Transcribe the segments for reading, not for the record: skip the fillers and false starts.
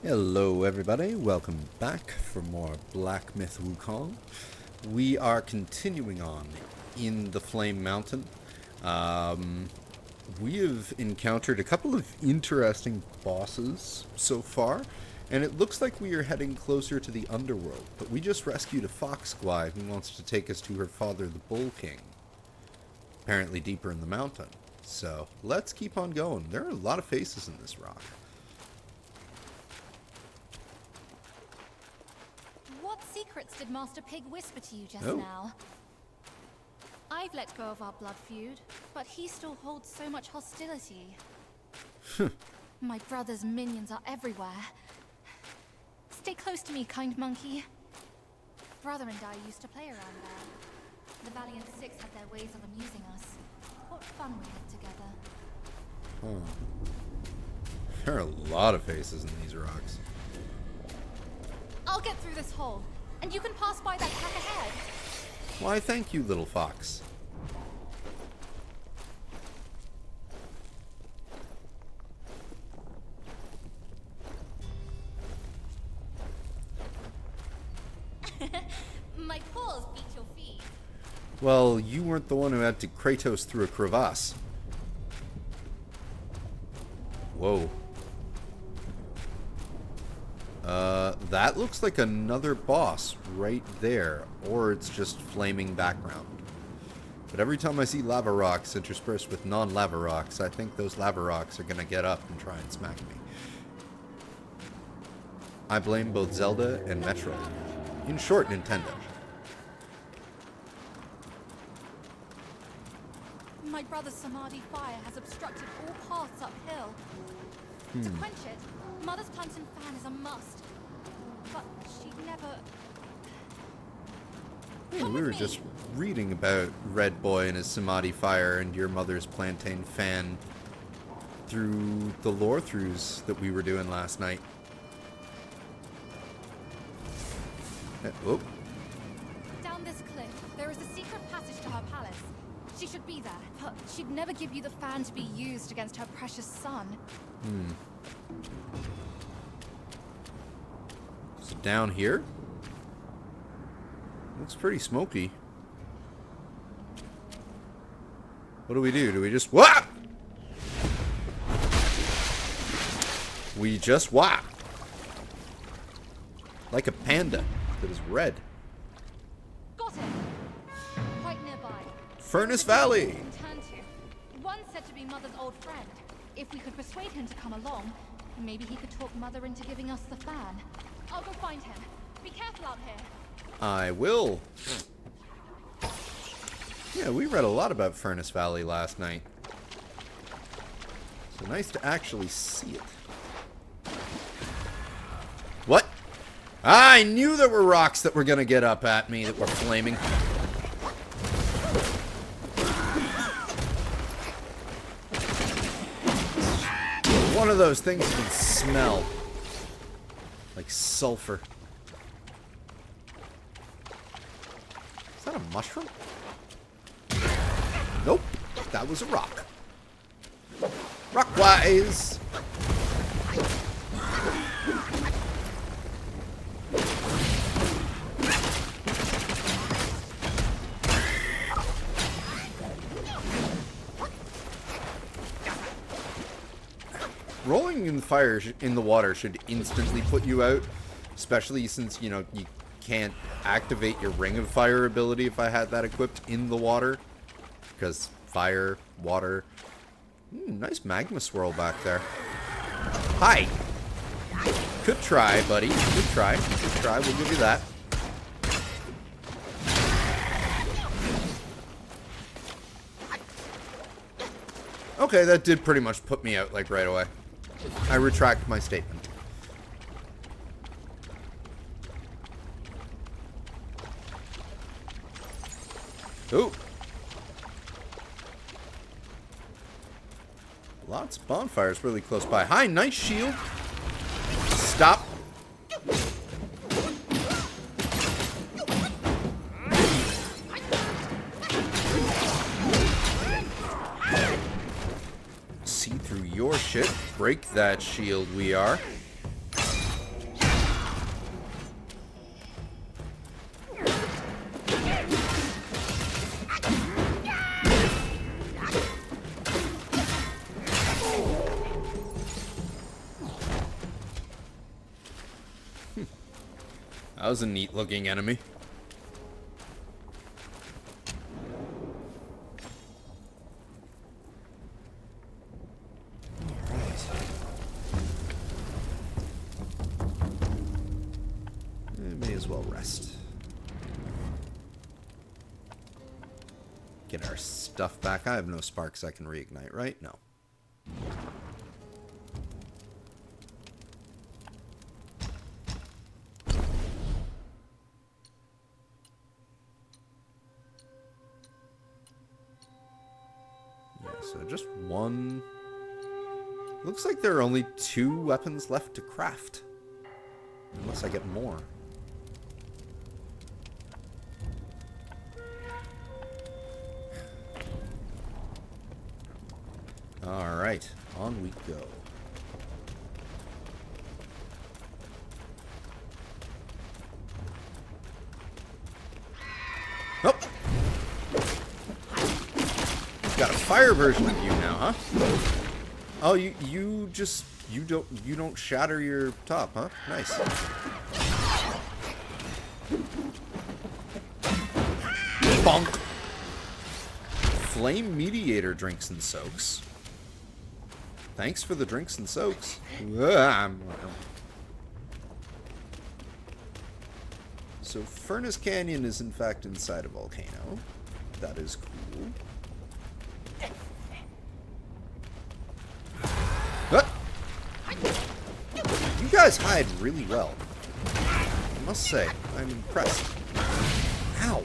Hello everybody, welcome back for more Black Myth Wukong. We are continuing on in the Flame Mountain. We have encountered a couple of interesting bosses so far, and it looks like we are heading closer to the underworld, but we just rescued a fox squire who wants to take us to her father, the Bull King. Apparently deeper in the mountain. So, let's keep on going. There are a lot of faces in this rock. What secrets did Master Pig whisper to you just Oh. now? I've let go of our blood feud, but he still holds so much hostility. My brother's minions are everywhere. Stay close to me, kind monkey. Brother and I used to play around there. The Valiant Six had their ways of amusing us. What fun we had together. There are a lot of faces in these rocks. I'll get through this hole, and you can pass by that pack ahead. Why, thank you, little fox. My paws beat your feet. Well, you weren't the one who had to Kratos through a crevasse. Whoa. That looks like another boss right there, or it's just flaming background. But every time I see lava rocks interspersed with non-lava rocks, I think those lava rocks are gonna get up and try and smack me. I blame both Zelda and Metroid. In short, Nintendo. My brother's Samadhi fire has obstructed all paths uphill. To quench it, Mother's Plantain fan is a must. But she never... Hey, Come we with were me. just reading about Red Boy and his Samadhi fire and your mother's plantain fan through the lore throughs that we were doing last night. Oh, Down this cliff, there is a secret passage to her palace. She should be there, but she'd never give you the fan to be used against her precious son. so down here? Looks pretty smoky. What do we do? Do we just whap? We just whap. Like a panda that is red. Got it! Quite nearby. Furnace There's a Valley. place we can turn to. One said to be Mother's old friend. If we could persuade him to come along, maybe he could talk Mother into giving us the fan. I'll go find him. Be careful out here. I will. Yeah, we read a lot about Furnace Valley last night. So nice to actually see it. What? I knew there were rocks that were gonna get up at me that were flaming. One of those things you can smell. Like sulfur. Is that a mushroom? Nope. That was a rock. Rockwise. Rolling in fire in the water should instantly put you out, especially since, you know, you can't activate your Ring of Fire ability if I had that equipped in the water. Because fire, water... nice magma swirl back there. Hi! Good try, buddy. Good try. Good try. We'll give you that. Okay, that did pretty much put me out, like, right away. I retract my statement. Ooh. Lots of bonfires really close by. Hi, nice shield. Stop. See through your shit. Break that shield, we are. That was a neat looking enemy. May as well rest. Get our stuff back. I have no sparks I can reignite, right? No. Yeah, so just one. Looks like there are only 2 weapons left to craft. Unless I get more. Alright, on we go. Oh! Got a fire version of you now, huh? Oh, you don't shatter your top, huh? Nice. Bonk. Flame Mediator drinks and soaks. Thanks for the drinks and soaks. So Furnace Canyon is in fact inside a volcano. That is cool. You guys hide really well. I must say, I'm impressed. Ow.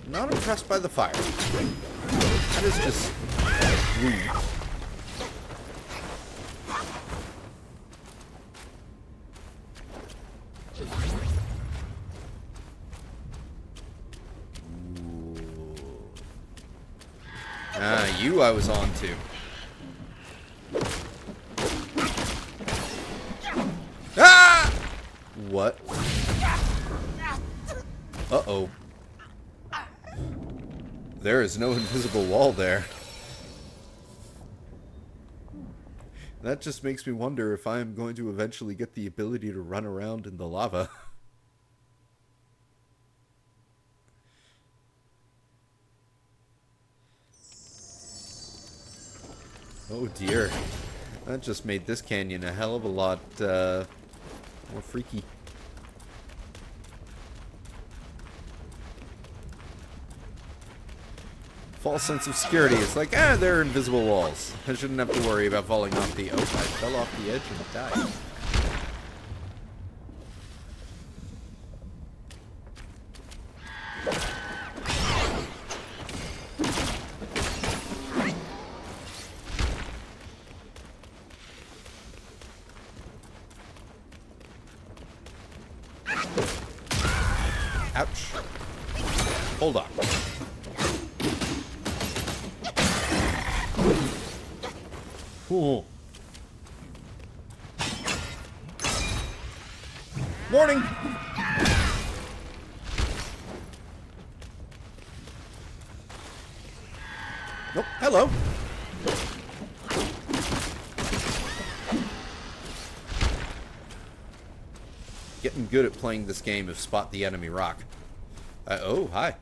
Not impressed by the fire. That is just rude. You I was on to. Ah! What? Uh-oh. There is no invisible wall there. That just makes me wonder if I am going to eventually get the ability to run around in the lava. Oh dear. That just made this canyon a hell of a lot more freaky. False sense of security. It's like, there are invisible walls. I shouldn't have to worry about falling off the... Oh, I fell off the edge and died. Ouch. Hold on. Cool. Morning. Nope. Hello. Getting good at playing this game of Spot the Enemy Rock. Oh, hi.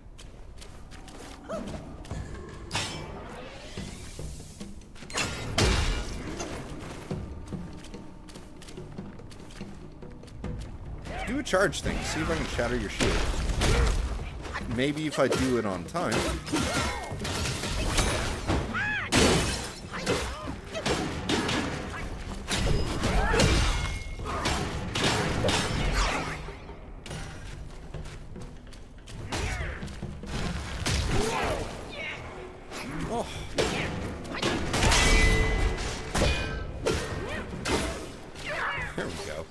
Do a charge thing. See if I can shatter your shield. Maybe if I do it on time. Oh. There we go.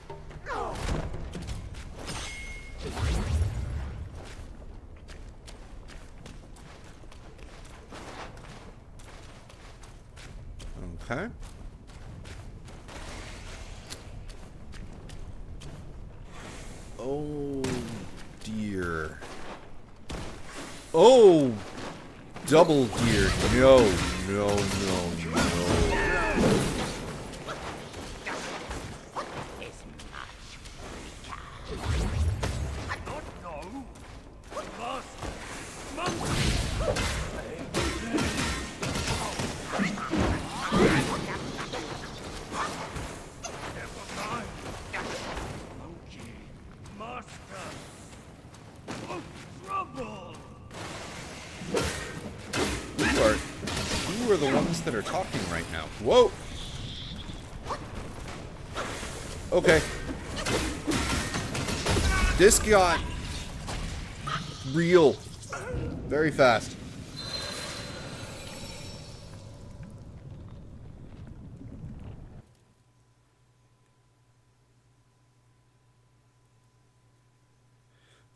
Okay. Oh dear. Oh, double deer. No, no, no, no. that are talking right now. Whoa! Okay. This got real very fast.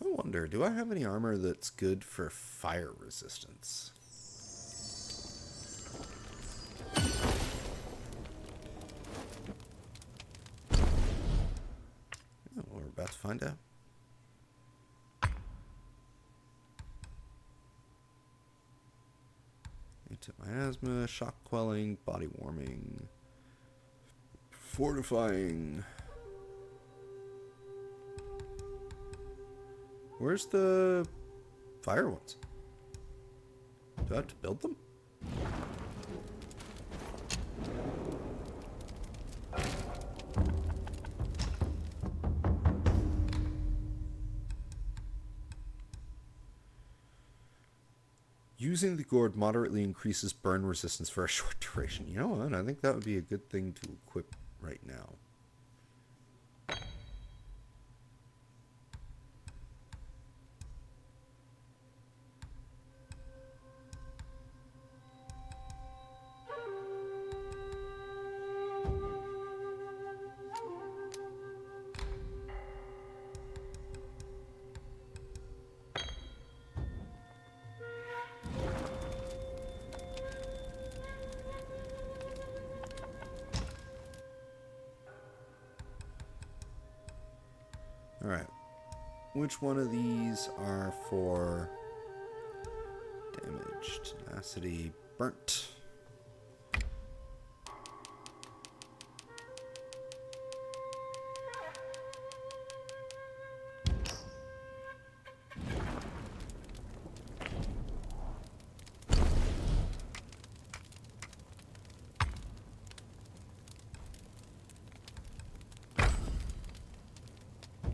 I wonder, do I have any armor that's good for fire resistance? Oh, we're about to find out. Anti-miasma, shock quelling, body warming, fortifying. Where's the fire ones? Do I have to build them? Using the gourd moderately increases burn resistance for a short duration. You know what? I think that would be a good thing to equip right now. Alright. Which one of these are for damage, tenacity, burnt?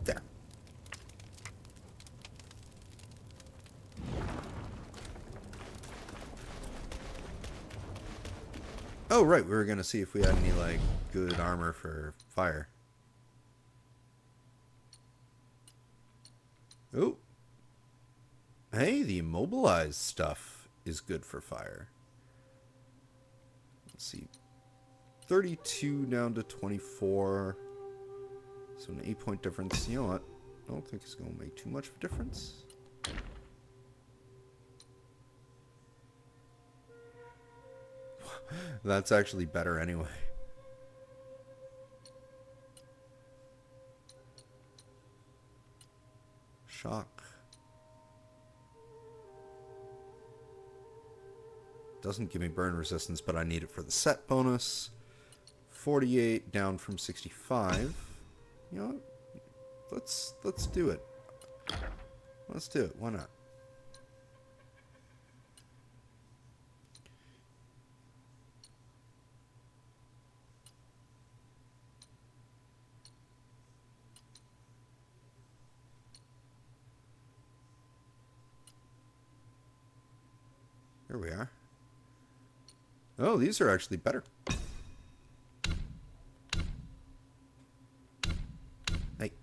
There. Oh, right. We were going to see if we had any, like, good armor for fire. Oh. Hey, the immobilized stuff is good for fire. Let's see. 32 down to 24. So an 8-point difference. You know what? I don't think it's going to make too much of a difference. That's actually better anyway. Shock. Doesn't give me burn resistance, but I need it for the set bonus. 48 down from 65. You know what? Let's do it. Let's do it. Why not? Here we are. Oh, these are actually better. Hey.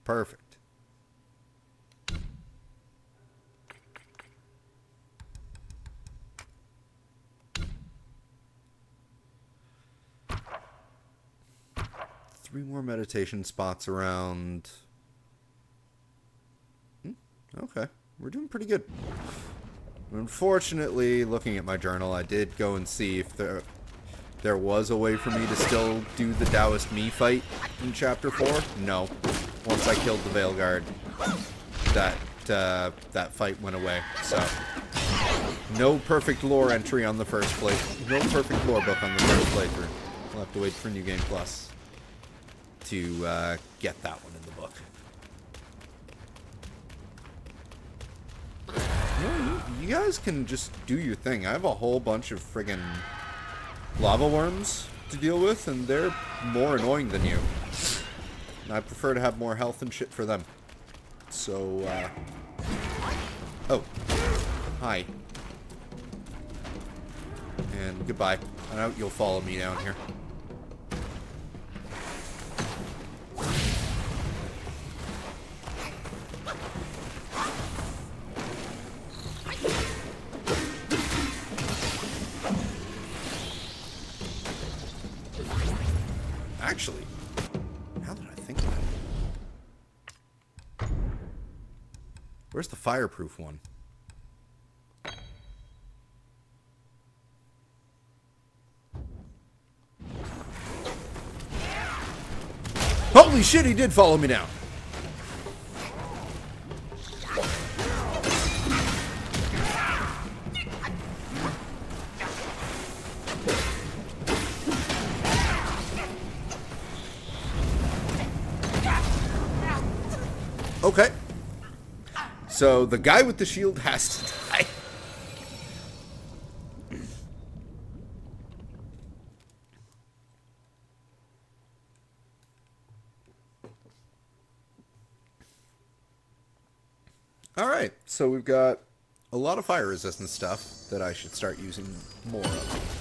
Perfect. Three more meditation spots around. Okay, we're doing pretty good. Unfortunately, looking at my journal, I did go and see if there was a way for me to still do the Taoist me fight in Chapter 4. No. Once I killed the Veil Guard, that fight went away. So, no perfect lore entry on the first play. No perfect lore book on the first playthrough. We'll have to wait for New Game Plus to get that one in the book. You guys can just do your thing. I have a whole bunch of friggin' lava worms to deal with, and they're more annoying than you. I prefer to have more health and shit for them. So, oh. Hi. And goodbye. I know you'll follow me down here. Actually, now that I think about it, where's the fireproof one? Holy shit, he did follow me down. Okay. So the guy with the shield has to die. Alright, so we've got a lot of fire resistant stuff that I should start using more of.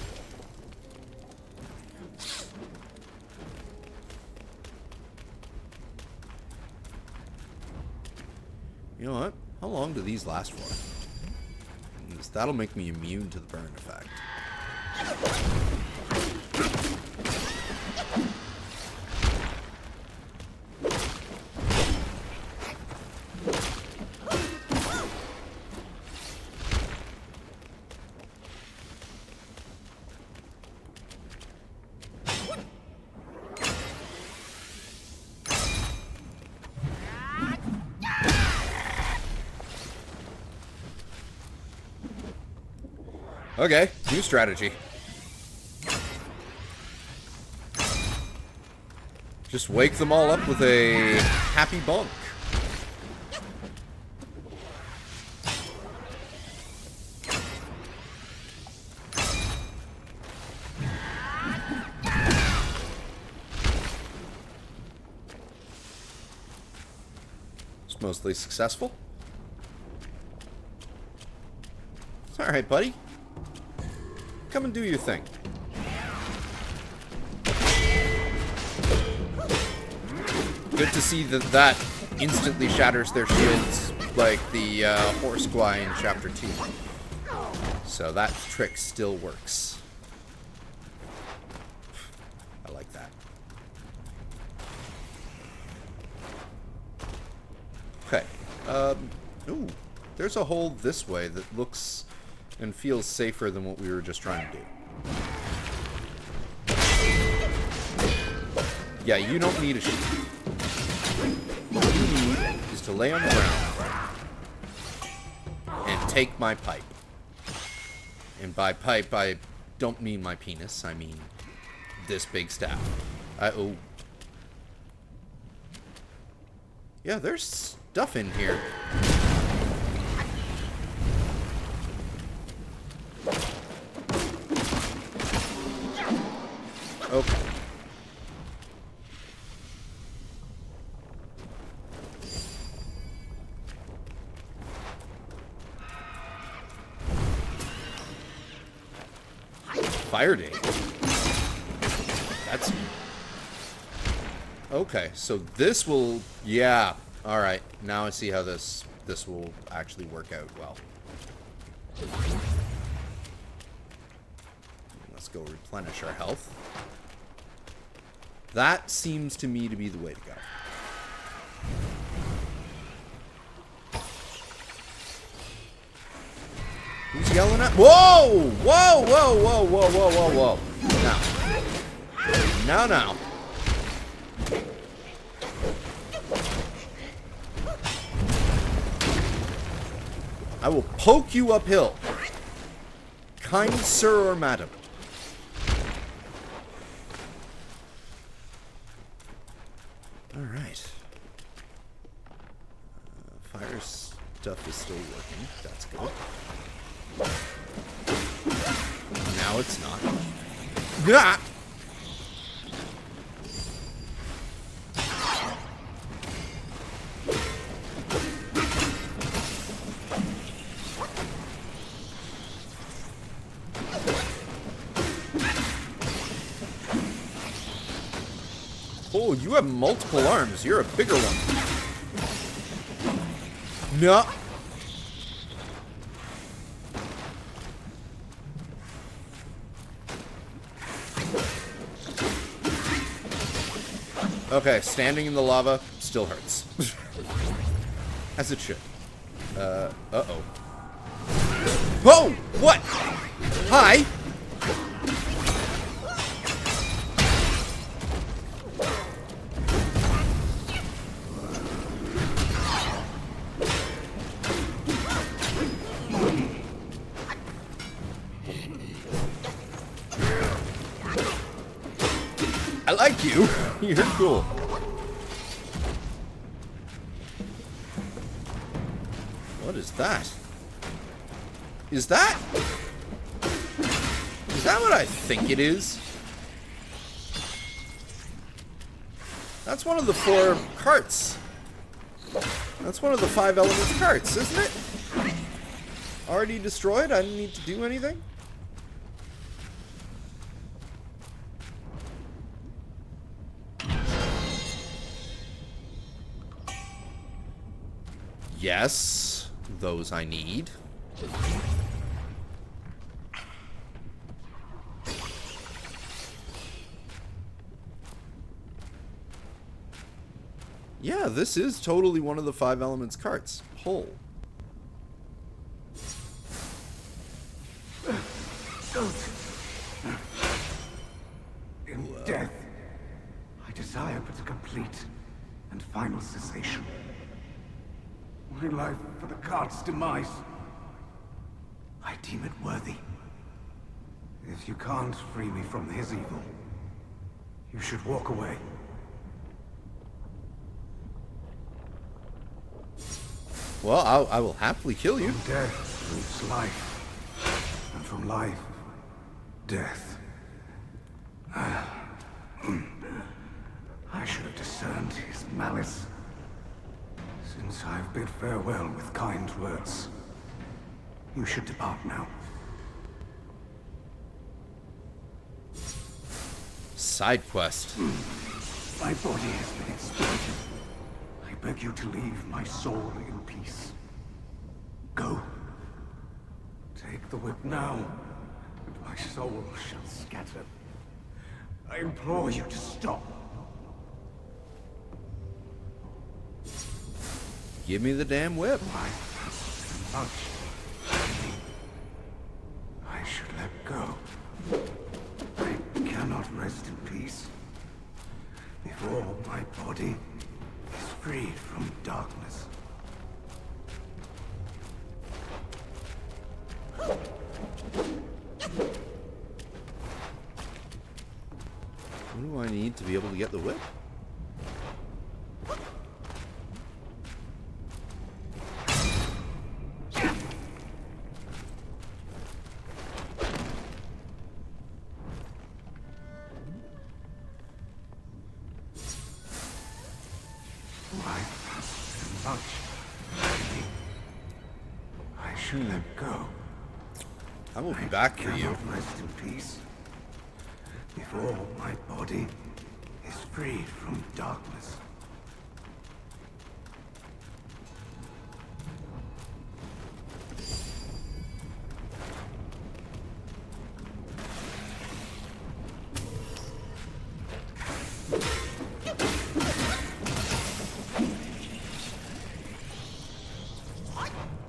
You know what? How long do these last for? Because that'll make me immune to the burn effect. Okay, new strategy. Just wake them all up with a happy bonk. It's mostly successful. Alright, buddy. Come and do your thing. Good to see that that instantly shatters their shields like the horse guy in Chapter 2. So that trick still works. I like that. Okay. Ooh. There's a hole this way that looks and feels safer than what we were just trying to do. Yeah, you don't need a shield. What you need is to lay on the ground and take my pipe. And by pipe, I don't mean my penis. I mean this big staff. Oh. Yeah, there's stuff in here. Okay. Fire date. That's... Okay, so this will... Yeah. Alright, now I see how this will actually work out well. Let's go replenish our health. That seems to me to be the way to go. Who's yelling at? Whoa! Whoa! Whoa! Whoa! Whoa! Whoa! Whoa! Whoa! Now. Now. I will poke you uphill. Kind sir or madam. Alright. Fire stuff is still working. That's good. Now it's not. Ah! Oh, you have multiple arms. You're a bigger one. No. Okay, standing in the lava still hurts. As it should. Uh-oh. Whoa! What? Hi! I like you. You're cool. What is that? Is that what I think it is? That's one of the 4 carts. That's one of the 5 elements carts, isn't it? Already destroyed? I didn't need to do anything? Yes, those I need. Yeah, this is totally one of the 5 elements carts. Pull. In death, I desire but a complete and final cessation. My life for the cart's demise. I deem it worthy. If you can't free me from his evil, you should walk away. Well, I will happily kill you. From death roots life, and from life, death. I should have discerned his malice. Since I've bid farewell with kind words, you should depart now. Side quest. My body has been exploited. I beg you to leave my soul in peace. Go. Take the whip now, and my soul shall scatter. I implore you to stop. Give me the damn whip. Much. I should let go. I cannot rest in peace before my body is freed from darkness. What do I need to be able to get the whip? I should let go. I will be back for you. Cannot rest in peace before my body is freed from darkness.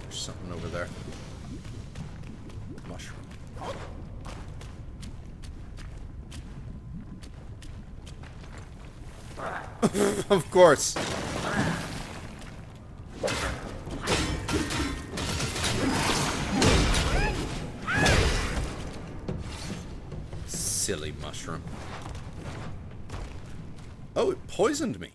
There's something over there. Mushroom. Of course. Silly mushroom. Oh, it poisoned me.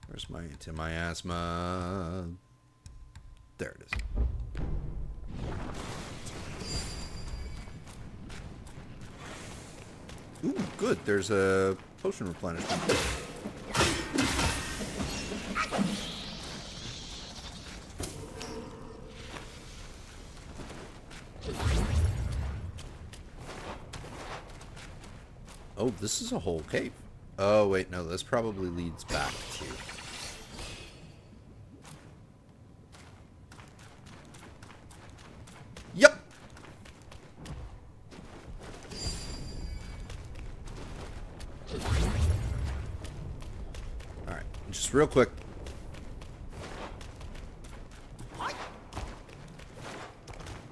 Where's my anti-miasma? There it is. Ooh, good. There's a potion replenishment. This is a whole cave. Oh, wait, no, this probably leads back to... Yep! Alright, just real quick.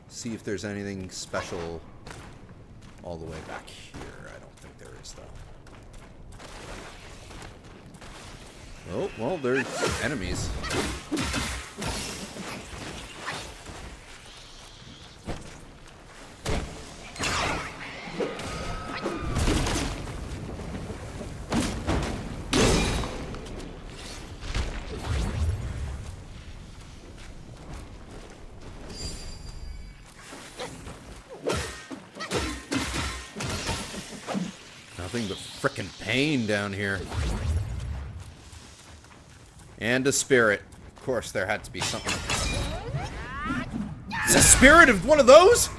See if there's anything special all the way back here. I don't think there is, though. Oh, well, there's enemies. Nothing but frickin' pain down here. And a spirit. Of course, there had to be something. It's a spirit of one of those?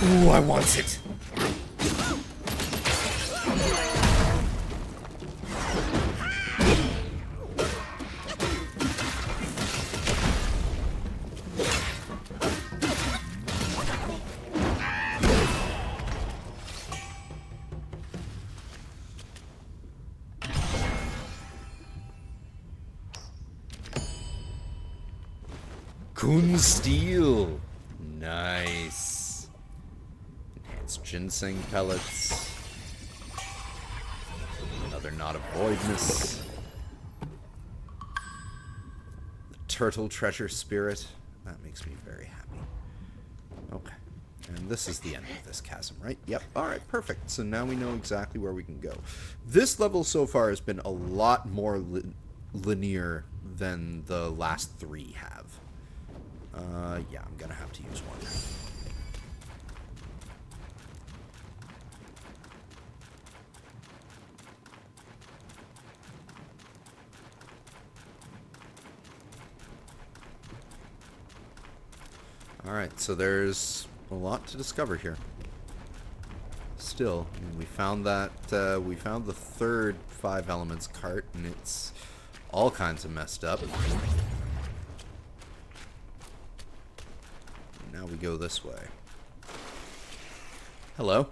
Ooh, I want it. Kun Steel. Nice. Enhanced ginseng pellets. Another knot of voidness. The turtle treasure spirit. That makes me very happy. Okay. And this is the end of this chasm, right? Yep. Alright, perfect. So now we know exactly where we can go. This level so far has been a lot more linear than the last three have. Yeah, I'm gonna have to use one. Alright, so there's a lot to discover here. Still, I mean, we found that, we found the third 5 elements cart, and it's all kinds of messed up. Now we go this way. Hello?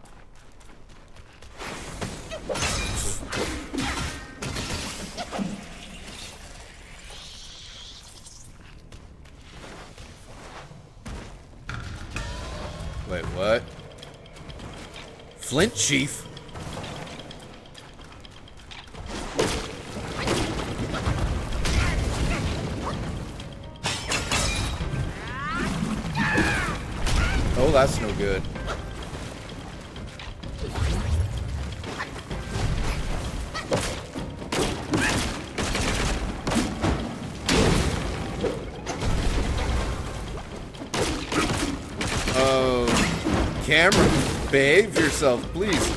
Wait, what? Flint Chief? Oh, that's no good. Oh, camera, behave yourself, please.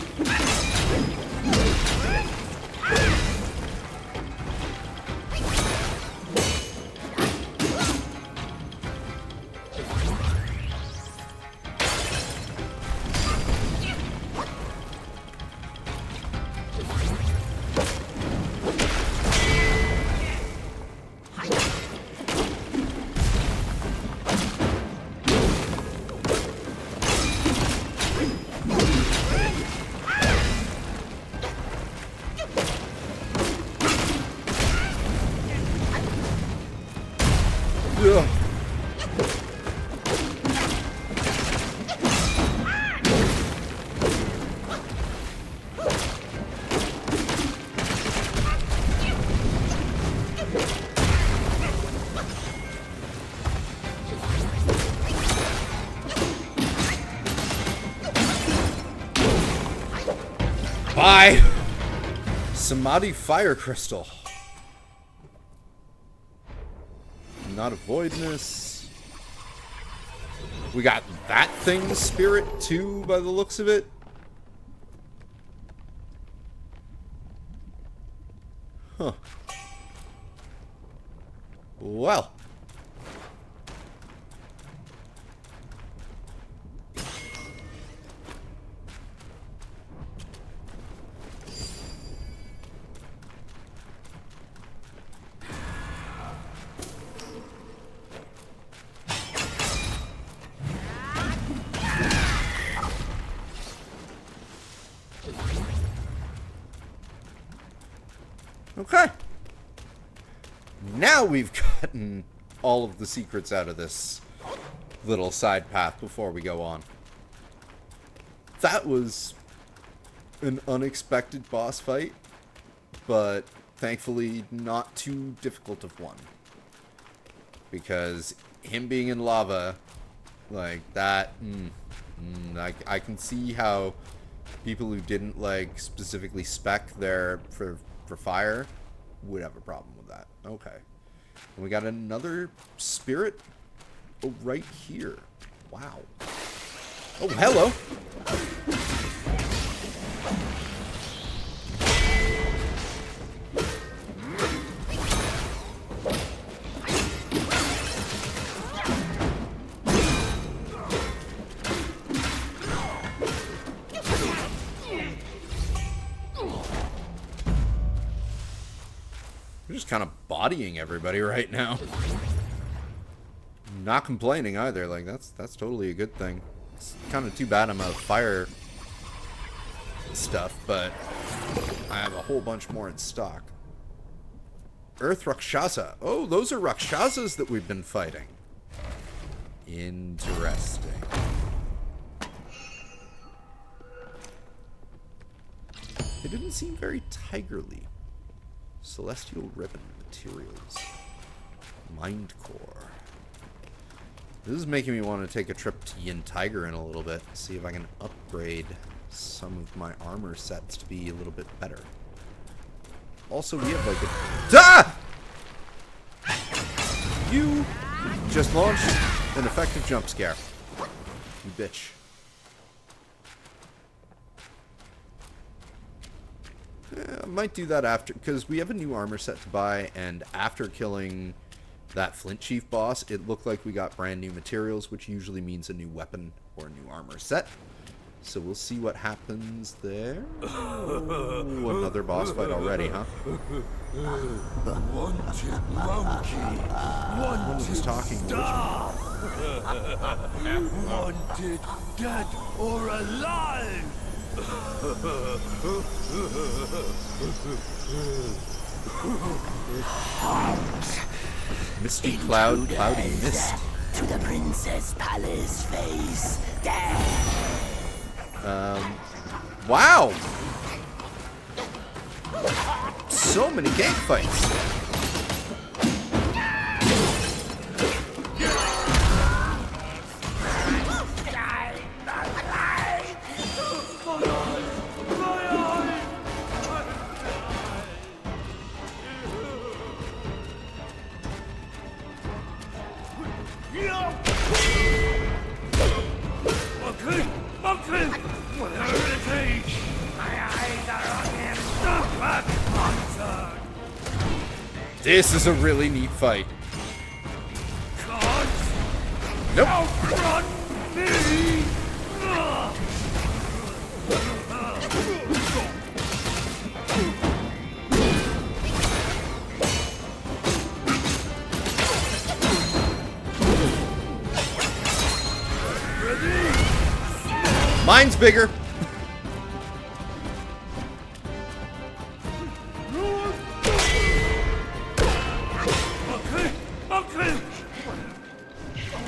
Ugh. Bye. Samadhi Fire Crystal. Not a voidness. We got that thing's spirit too, by the looks of it. Huh. Well. Okay. Now we've gotten all of the secrets out of this little side path before we go on. That was an unexpected boss fight, but thankfully not too difficult of one. Because him being in lava, like that, I can see how people who didn't like specifically spec their for fire would have a problem with that. Okay. And we got another spirit right here. Wow. Oh, hello. We're just kind of bodying everybody right now. Not complaining either. Like that's totally a good thing. It's kind of too bad I'm out of fire stuff, but I have a whole bunch more in stock. Earth Rakshasa. Oh, those are Rakshasas that we've been fighting. Interesting. They didn't seem very tigerly. Celestial Ribbon materials. Mind Core. This is making me want to take a trip to Yin Tiger in a little bit. See if I can upgrade some of my armor sets to be a little bit better. Also, we have like a... Ah! You just launched an effective jump scare. You bitch. I might do that after, because we have a new armor set to buy, and after killing that Flint Chief boss, it looked like we got brand new materials, which usually means a new weapon or a new armor set. So we'll see what happens there. Oh, another boss fight already, huh? Wanted monkey. Wanted talking star. Wanted dead or alive. Misty cloud, cloudy mist. To the princess palace face. Wow! So many gang fights. This is a really neat fight. Nope. Outrun me! Mine's bigger.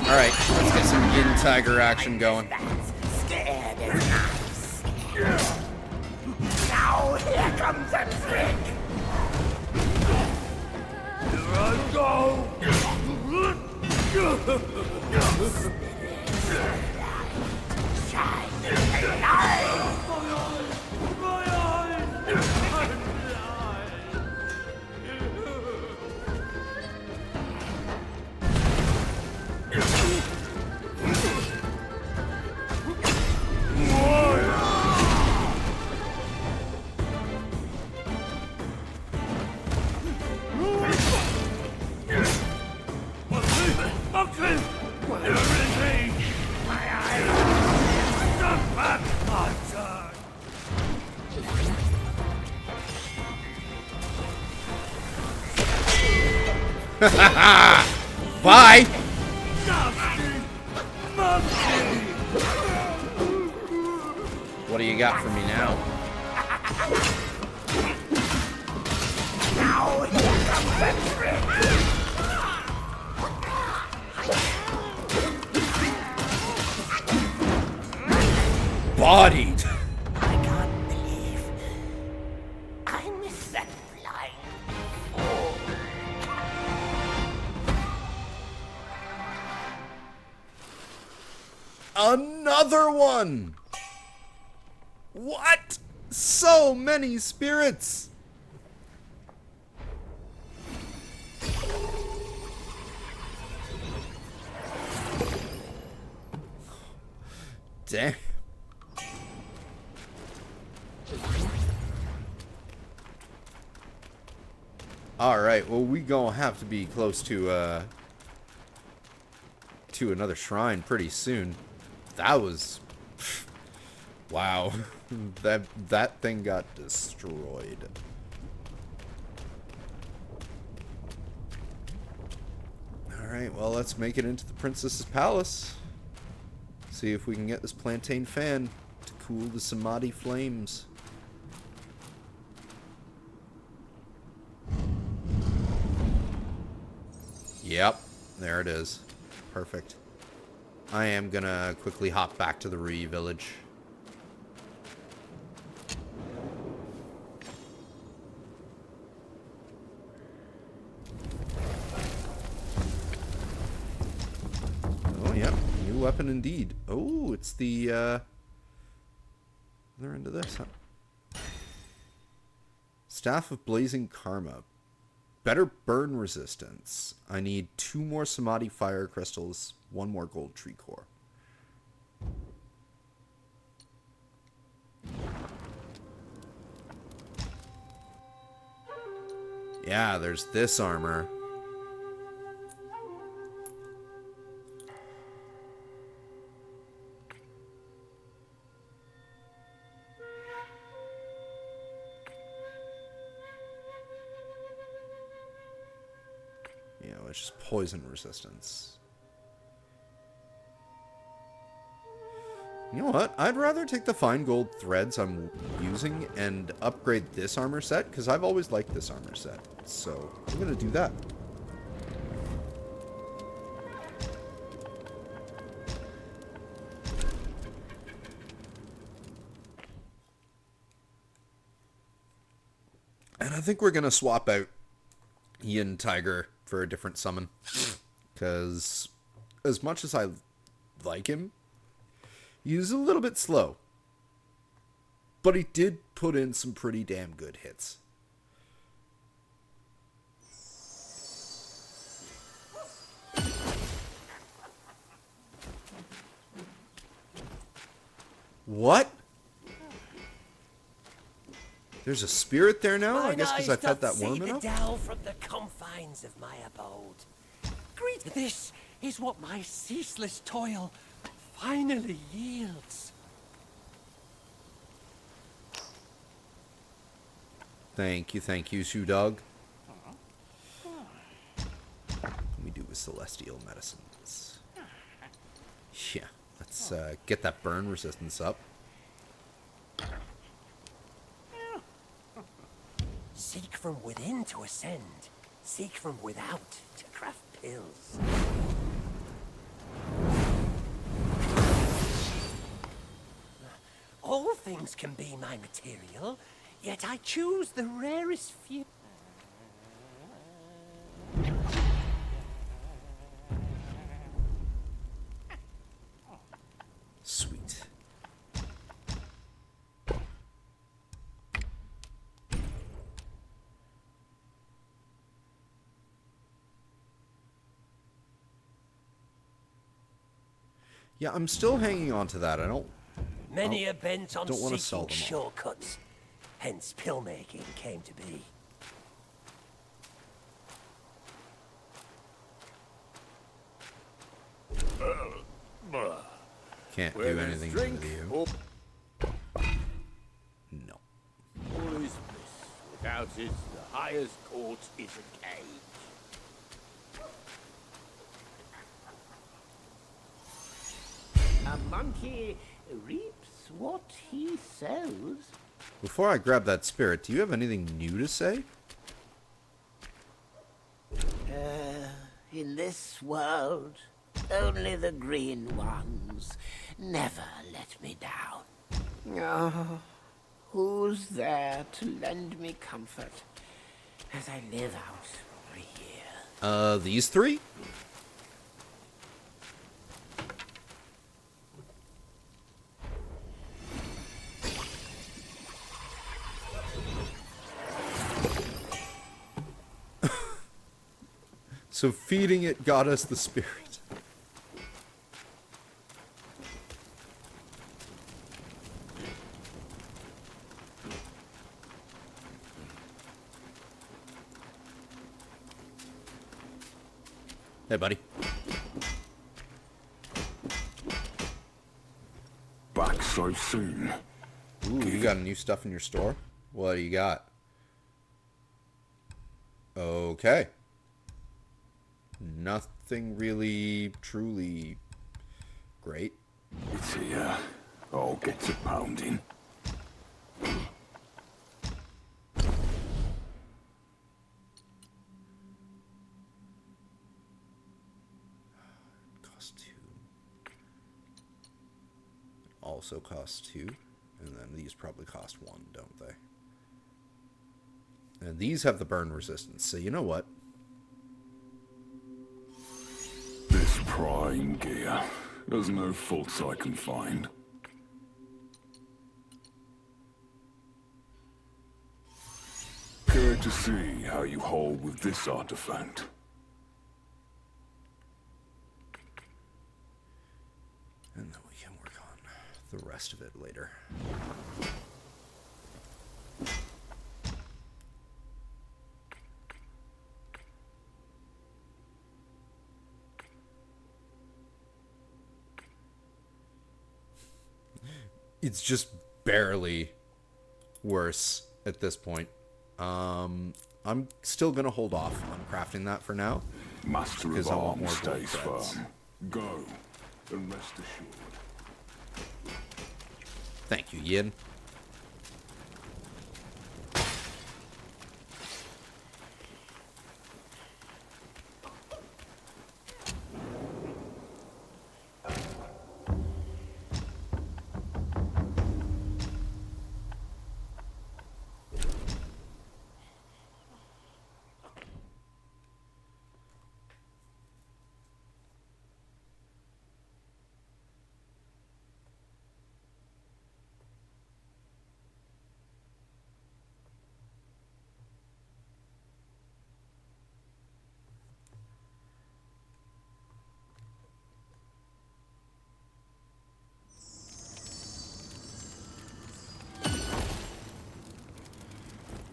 Alright, let's get some Yin Tiger action going. Scared is nice. Now here comes a trick. Here I go! Shine a light. My eyes! Bye! What do you got for me now? Bodied. I can't believe I missed that flying fool. Another one. What? So many spirits. Damn. Alright, well we gonna have to be close to another shrine pretty soon. That was... Wow. that thing got destroyed. Alright, well let's make it into the princess's palace. See if we can get this plantain fan to cool the samadhi flames. Yep, there it is. Perfect. I am gonna quickly hop back to the Rui village. Oh, yep. New weapon indeed. Oh, it's the, other end of this, huh? Staff of Blazing Karma. Better burn resistance. I need 2 more Samadhi Fire Crystals, 1 more Gold Tree Core. Yeah, there's this armor. Yeah, which is poison resistance. You know what? I'd rather take the fine gold threads I'm using and upgrade this armor set, because I've always liked this armor set. So, I'm going to do that. And I think we're going to swap out Yin Tiger for a different summon. Because as much as I like him, he's a little bit slow. But he did put in some pretty damn good hits. What? There's a spirit there now? I guess because I've had that worm enough? Down from the confines of my abode. Greet. This is what my ceaseless toil finally yields. Thank you, Shoe Dog. What can we do with celestial medicines? Yeah, let's get that burn resistance up. Seek from within to ascend. Seek from without to craft pills. All things can be my material, yet I choose the rarest few. Sweet. Yeah, I'm still hanging on to that. Many are bent on don't wanna sell seeking them all. shortcuts. Hence, pill making came to be. Can't Where do there's anything drink, with you. all No. is bliss. Without it, the highest court is a cage. A monkey reaps what he sows. Before I grab that spirit, do you have anything new to say? In this world, only the green ones never let me down. Oh, who's there to lend me comfort as I live out my year? These three? So feeding it got us the spirit. Hey, buddy. Back so soon. Ooh, you got new stuff in your store? What do you got? Okay. Nothing really, truly great. It's here. I'll get to pounding. Cost 2. Also cost 2. And then these probably cost 1, don't they? And these have the burn resistance, so you know what? This prying gear. There's no faults I can find. Care to see how you hold with this artifact? And then we can work on the rest of it later. It's just barely worse at this point. I'm still gonna hold off on crafting that for now. Master Because of I want more Arms gold stays threads. firm. Go, and rest assured. Thank you, Yin.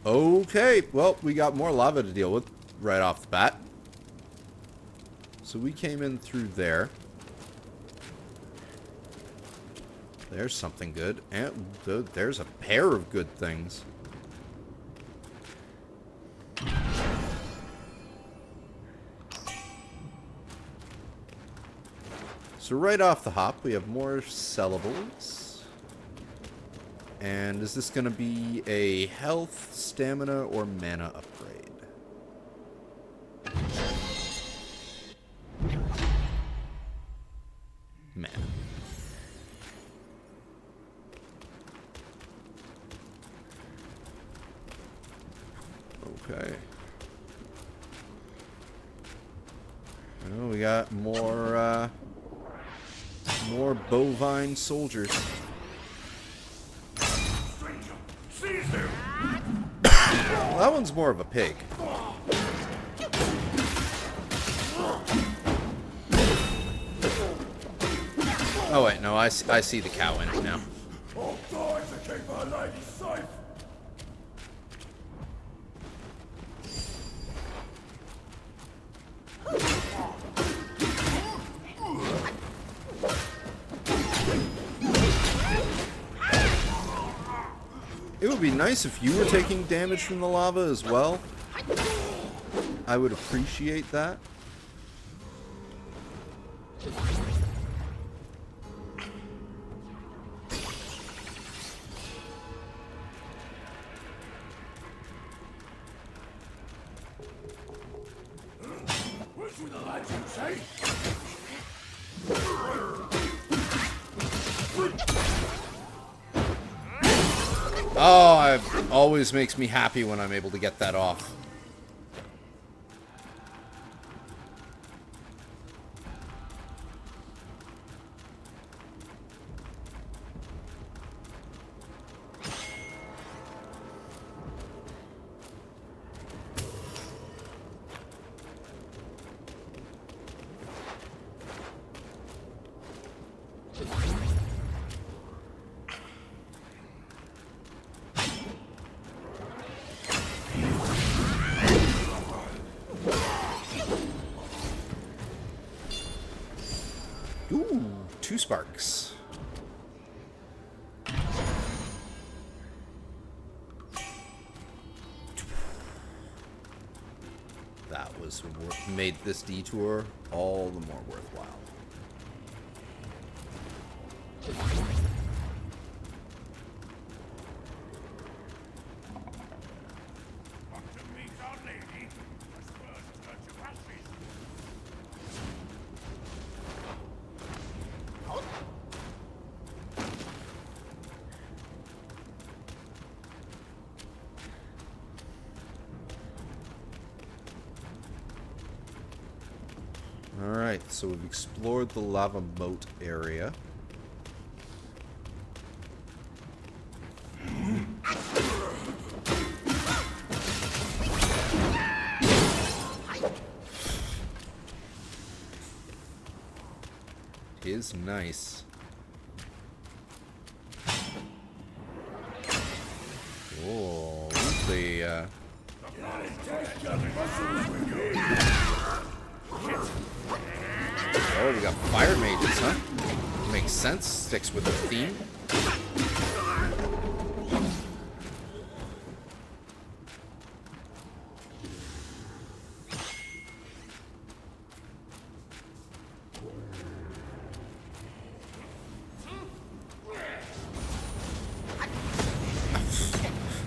Okay, well, we got more lava to deal with right off the bat. So we came in through there. There's something good. And there's a pair of good things. So right off the hop, we have more sellables. And is this going to be a health, stamina, or mana upgrade? Mana. Okay. Well, we got more bovine soldiers. Well, that one's more of a pig. Oh wait, no, I see the cow in it now. I'll die to keep our lady safe. It would be nice if you were taking damage from the lava as well. I would appreciate that. Oh, it always makes me happy when I'm able to get that off. Ooh, 2 sparks. That was what made this detour all the more worthwhile. Alright, so we've explored the lava moat area. It is nice. Oh, the oh, we got fire mages, huh? Makes sense. Sticks with the theme.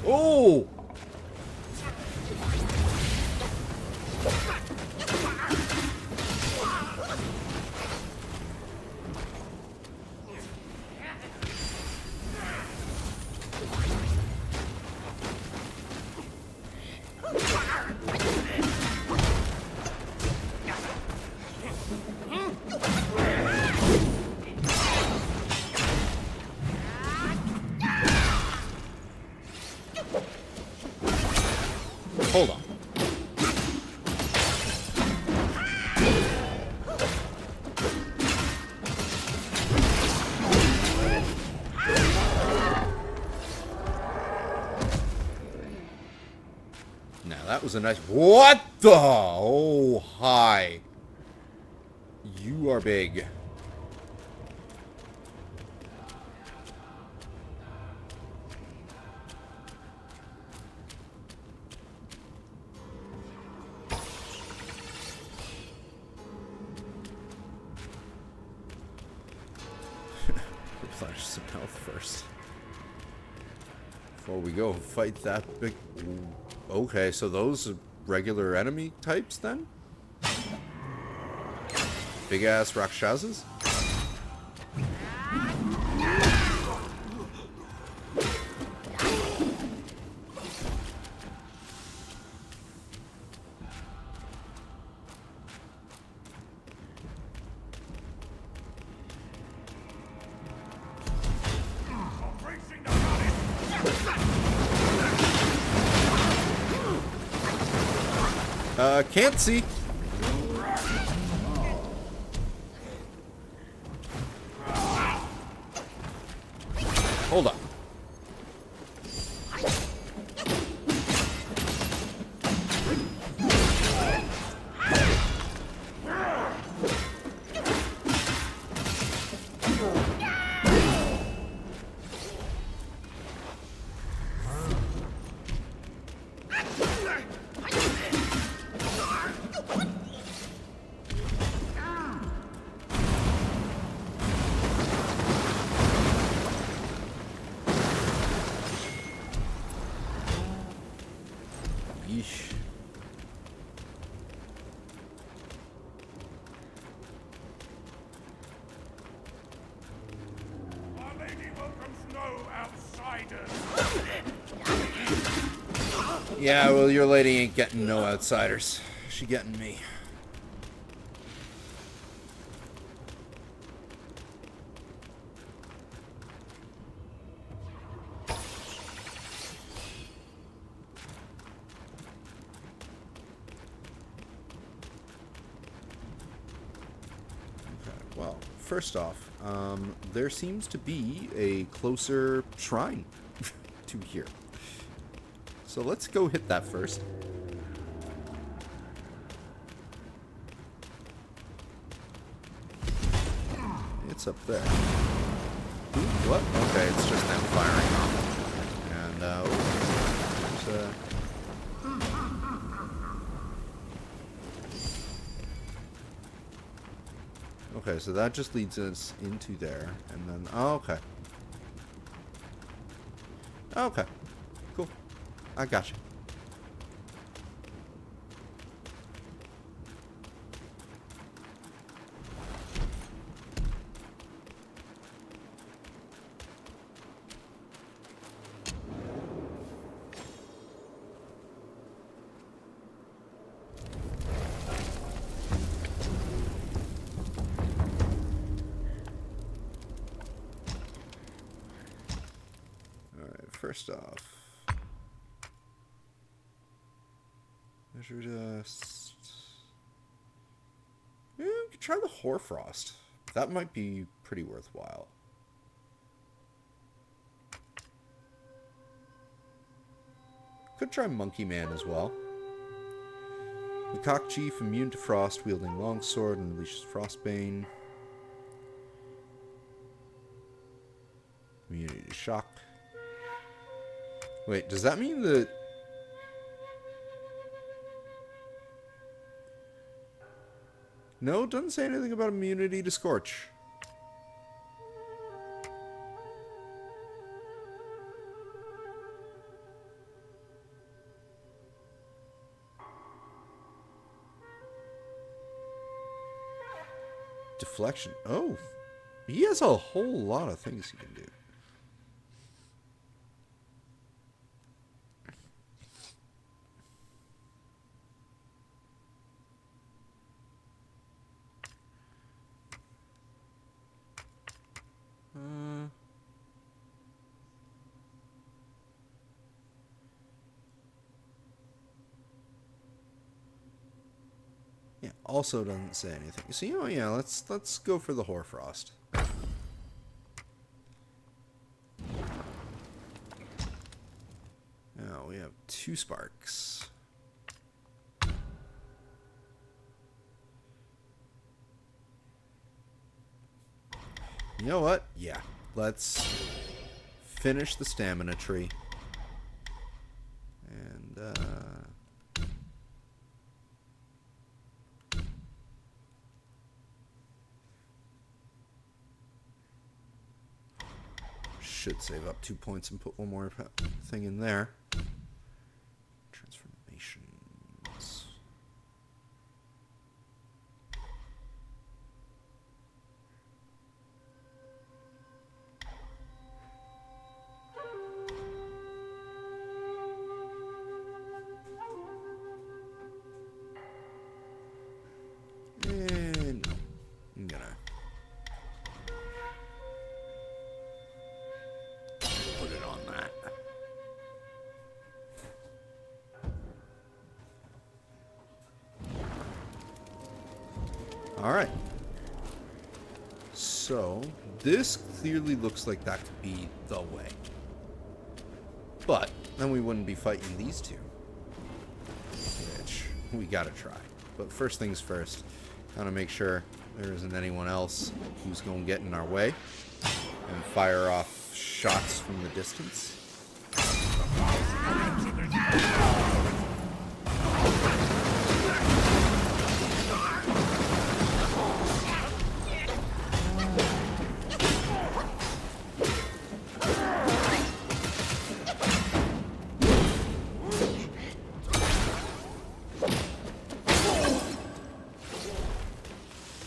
Oh! Hold on. Now that was a nice... What the? Oh, hi. You are big. Replenish some health first. Before we go fight that big... Ooh. Okay, so those are regular enemy types then? Big ass Rakshasas? Can't see. Hold on. Yeesh. Yeah, well, your lady ain't getting no outsiders. She getting me. Well, first off, there seems to be a closer shrine to here. So let's go hit that first. It's up there. Ooh, what? Okay, it's just them firing off. And, there's okay, so that just leads us into there, and then, oh, okay. Okay, cool. I got you. First off, measure dust. Yeah, we could try the hoarfrost. That might be pretty worthwhile. Could try Monkey Man as well. The Cock Chief, immune to frost, wielding longsword and unleashes Frostbane. Immunity to shock. Wait, does that mean that... No, it doesn't say anything about immunity to scorch. Deflection. Oh, he has a whole lot of things he can do. Yeah, also doesn't say anything. So, you know, yeah, let's go for the hoarfrost. Now we have 2 sparks. You know what? Yeah, let's finish the stamina tree. And, should save up 2 points and put one more thing in there. Transformations. And no, I'm gonna put it on that. Alright. So, this clearly looks like that could be the way. But, then we wouldn't be fighting these two. Which, we gotta try. But first things first, gotta make sure there isn't anyone else who's gonna get in our way and fire off shots from the distance.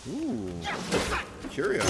Ooh, curious.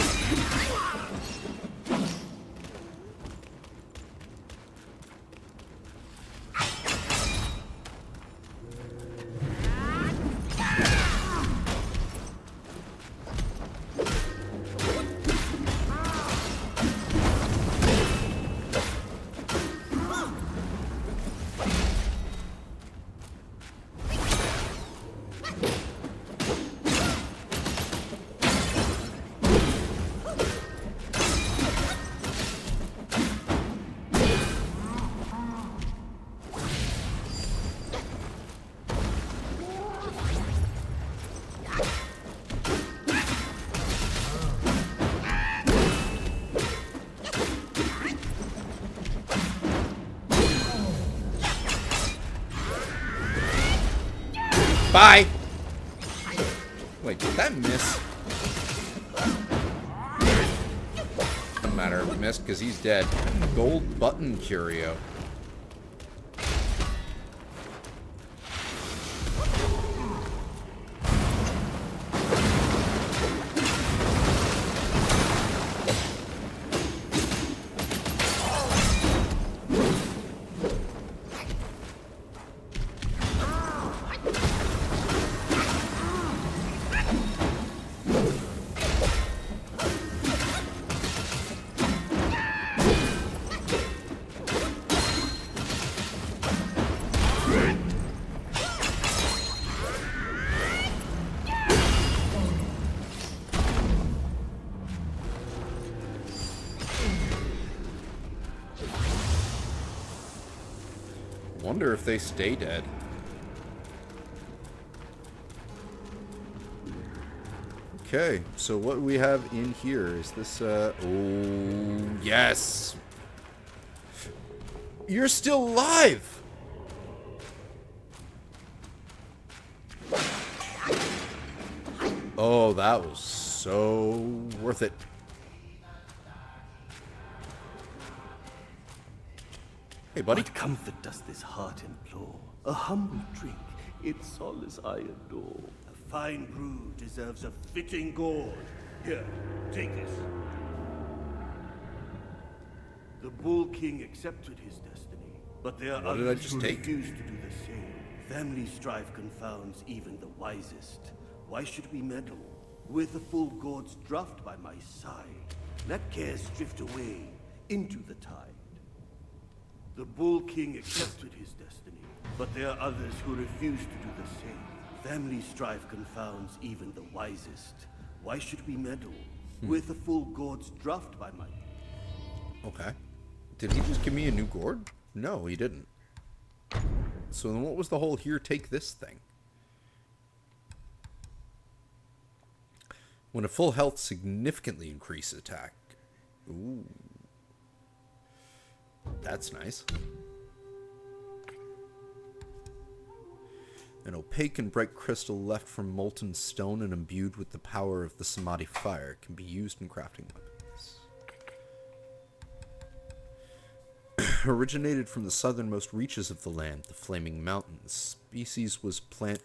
Bye! Wait, did that miss? Doesn't matter if it missed, because he's dead. Gold button curio. Wonder if they stay dead. Okay, so what we have in here is this, oh, yes! You're still alive! Oh, that was so worth it. Hey, buddy. What comfort does this heart implore? A humble drink, its solace I adore. A fine brew deserves a fitting gourd. Here, take this. The Bull King accepted his destiny, but there are What did I others just who take? refuse to do the same. Family strife confounds even the wisest. Why should we meddle? With a full gourd's draught by my side, let cares drift away into the tide. The Bull King accepted his destiny, but there are others who refuse to do the same. Family strife confounds even the wisest. Why should we meddle? With a full gourd's draught by my... Okay. Did he just give me a new gourd? No, he didn't. So then what was the whole here, take this thing? When a full health significantly increases attack. Ooh. That's nice. An opaque and bright crystal left from molten stone and imbued with the power of the Samadhi fire can be used in crafting weapons. Originated from the southernmost reaches of the land, the Flaming Mountains. Species was Flaming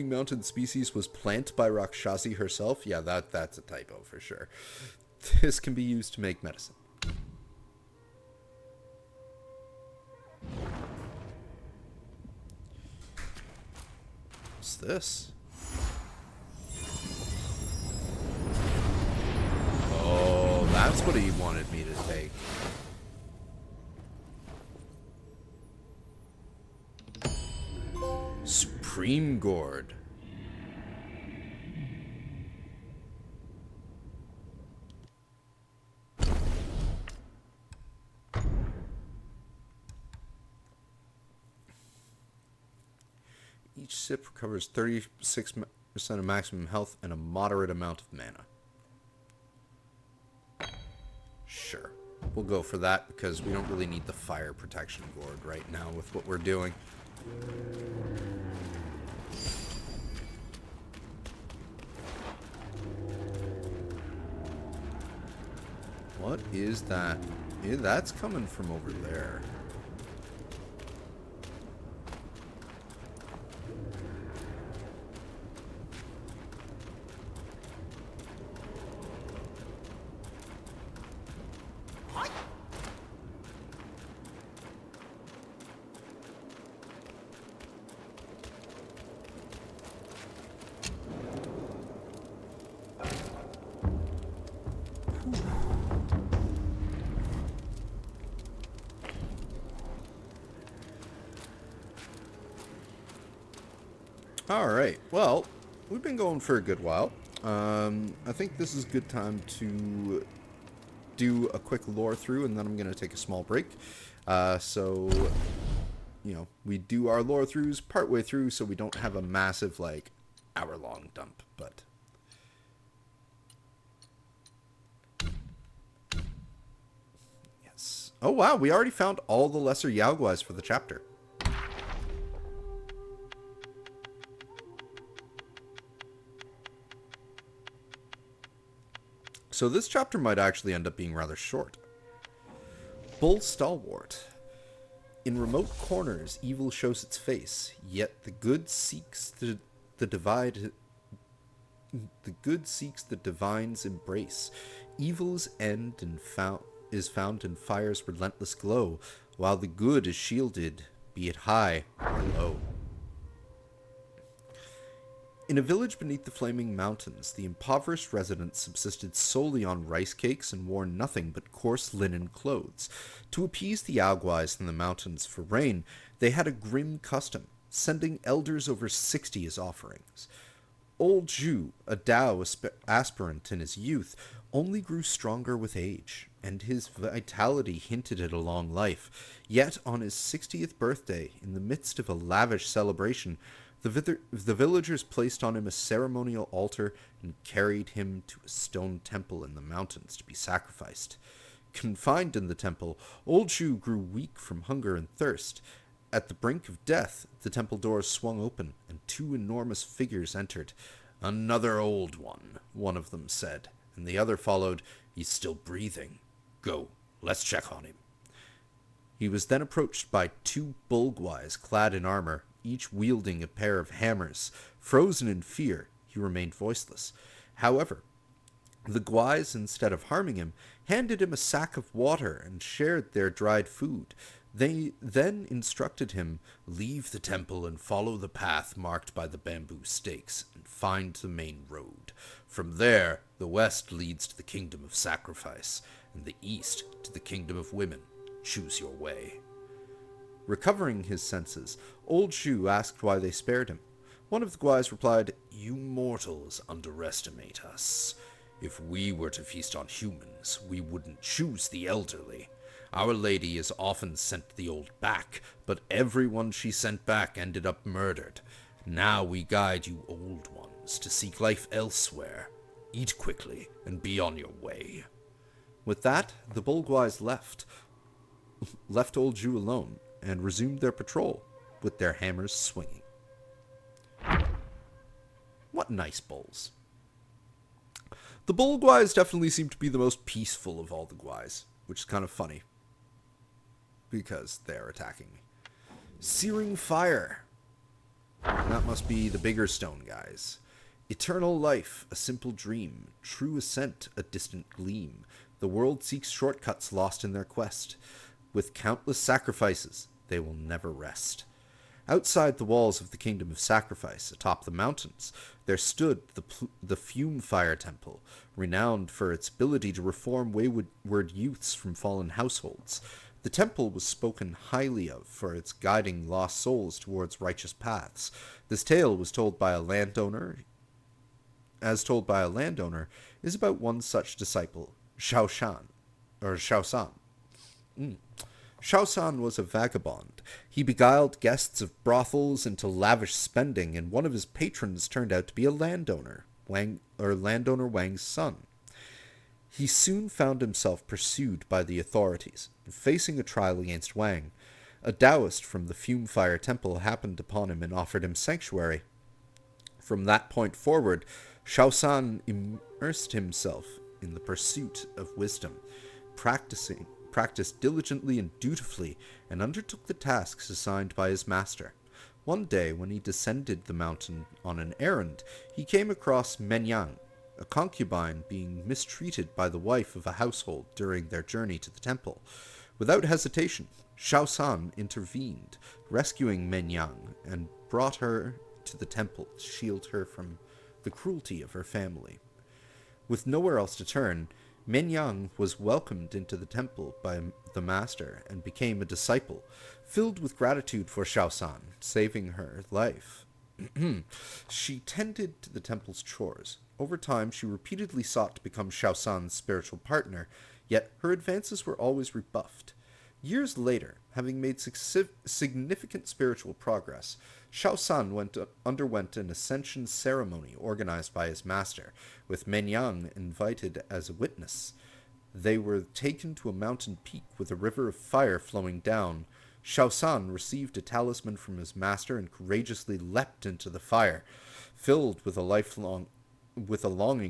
Mountain species was plant by Rakshasi herself. Yeah, that's a typo for sure. This can be used to make medicine. What's this? Oh, that's what he wanted me to take. Supreme Gourd. Each sip recovers 36% of maximum health and a moderate amount of mana. Sure. We'll go for that because we don't really need the fire protection gourd right now with what we're doing. What is that? Yeah, that's coming from over there. Alright, well, we've been going for a good while. I think this is a good time to do a quick lore through, and then I'm going to take a small break. So, you know, we do our lore throughs partway through, so we don't have a massive, like, hour-long dump, but... Yes. Oh wow, we already found all the lesser Yaoguais for the chapter. So this chapter might actually end up being rather short. Bull Stalwart. In remote corners, evil shows its face, yet the good seeks the divide. The good seeks the divine's embrace. Evil's end is found in fire's relentless glow, while the good is shielded, be it high or low. In a village beneath the flaming mountains, the impoverished residents subsisted solely on rice cakes and wore nothing but coarse linen clothes. To appease the Yaoguais in the mountains for rain, they had a grim custom, sending elders over 60 as offerings. Old Zhu, a Dao aspirant in his youth, only grew stronger with age, and his vitality hinted at a long life. Yet on his 60th birthday, in the midst of a lavish celebration, the villagers placed on him a ceremonial altar and carried him to a stone temple in the mountains to be sacrificed. Confined in the temple, Old Zhu grew weak from hunger and thirst. At the brink of death, the temple doors swung open, and 2 enormous figures entered. "Another old one of them said, and the other followed, "He's still breathing. Go, let's check on him." He was then approached by 2 Bulguais clad in armor, each wielding a pair of hammers. Frozen in fear, he remained voiceless. However, the Guais, instead of harming him, handed him a sack of water and shared their dried food. They then instructed him, "Leave the temple and follow the path marked by the bamboo stakes, and find the main road. From there, the west leads to the kingdom of sacrifice, and the east to the kingdom of women. Choose your way." Recovering his senses, Old Zhu asked why they spared him. One of the Guais replied, "You mortals underestimate us. If we were to feast on humans, we wouldn't choose the elderly. Our lady has often sent the old back, but everyone she sent back ended up murdered. Now we guide you old ones to seek life elsewhere. Eat quickly and be on your way." With that, the Bulguais left Old Zhu alone, and resumed their patrol, with their hammers swinging. What nice bulls. The Bulguais definitely seem to be the most peaceful of all the Guais, which is kind of funny, because they're attacking me. Searing Fire. That must be the bigger stone guys. Eternal life, a simple dream. True ascent, a distant gleam. The world seeks shortcuts lost in their quest. With countless sacrifices, they will never rest. Outside the walls of the Kingdom of Sacrifice, atop the mountains, there stood the Fume Fire Temple, renowned for its ability to reform wayward youths from fallen households. The temple was spoken highly of for its guiding lost souls towards righteous paths. This tale was told by a landowner, is about one such disciple, Shaosan. Shaosan was a vagabond. He beguiled guests of brothels into lavish spending, and one of his patrons turned out to be a landowner, landowner Wang's son. He soon found himself pursued by the authorities, and facing a trial against Wang. A Taoist from the Fume Fire Temple happened upon him and offered him sanctuary. From that point forward, Shaosan immersed himself in the pursuit of wisdom, practiced diligently and dutifully, and undertook the tasks assigned by his master. One day, when he descended the mountain on an errand, he came across Menyang, a concubine being mistreated by the wife of a household during their journey to the temple. Without hesitation, Shaosan intervened, rescuing Menyang, and brought her to the temple to shield her from the cruelty of her family. With nowhere else to turn, Menyang was welcomed into the temple by the master and became a disciple, filled with gratitude for Shaosan, saving her life. She tended to the temple's chores. Over time, she repeatedly sought to become Shaosan's spiritual partner, yet her advances were always rebuffed. Years later, having made significant spiritual progress, Shaosan underwent an ascension ceremony organized by his master, with Menyang invited as a witness. They were taken to a mountain peak with a river of fire flowing down. Shaosan received a talisman from his master and courageously leapt into the fire. Filled with a longing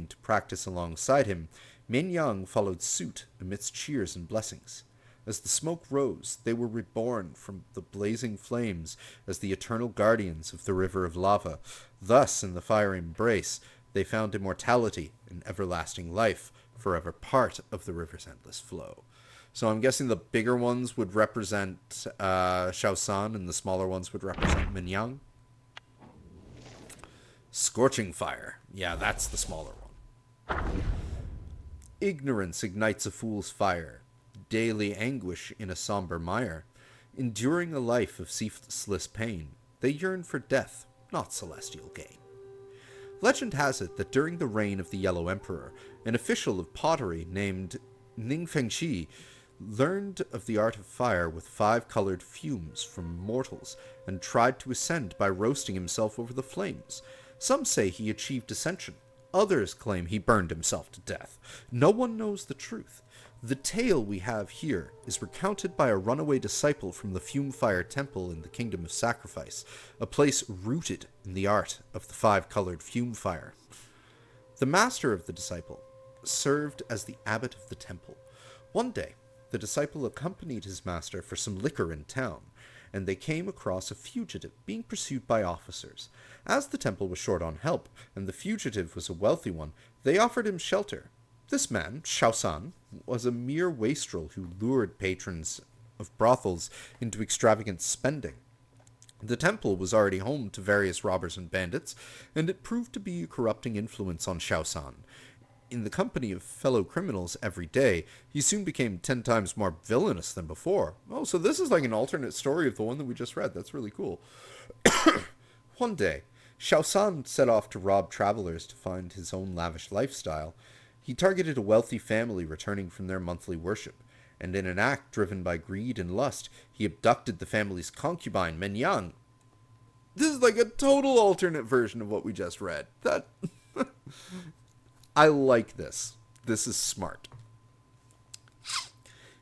to practice alongside him, Min Yang followed suit amidst cheers and blessings. As the smoke rose, they were reborn from the blazing flames as the eternal guardians of the river of lava. Thus, in the fiery embrace, they found immortality and everlasting life, forever part of the river's endless flow. So I'm guessing the bigger ones would represent Shaosan and the smaller ones would represent Minyang. Scorching fire. Yeah, that's the smaller one. Ignorance ignites a fool's fire. Daily anguish in a somber mire. Enduring a life of ceaseless pain, they yearn for death, not celestial gain. Legend has it that during the reign of the Yellow Emperor, an official of pottery named Ning Fengxi learned of the art of fire with 5 colored fumes from mortals and tried to ascend by roasting himself over the flames. Some say he achieved ascension. Others claim he burned himself to death. No one knows the truth. The tale we have here is recounted by a runaway disciple from the Fume Fire Temple in the Kingdom of Sacrifice, a place rooted in the art of the 5-colored fume fire. The master of the disciple served as the abbot of the temple. One day, the disciple accompanied his master for some liquor in town, and they came across a fugitive being pursued by officers. As the temple was short on help, and the fugitive was a wealthy one, they offered him shelter. This man, Shaosan, was a mere wastrel who lured patrons of brothels into extravagant spending. The temple was already home to various robbers and bandits, and it proved to be a corrupting influence on Shaosan. In the company of fellow criminals every day, he soon became 10 times more villainous than before. Oh, so this is like an alternate story of the one that we just read. That's really cool. One day, Shaosan set off to rob travelers to find his own lavish lifestyle. He targeted a wealthy family returning from their monthly worship, and in an act driven by greed and lust, he abducted the family's concubine, Menyang. This is like a total alternate version of what we just read. That I like this. This is smart.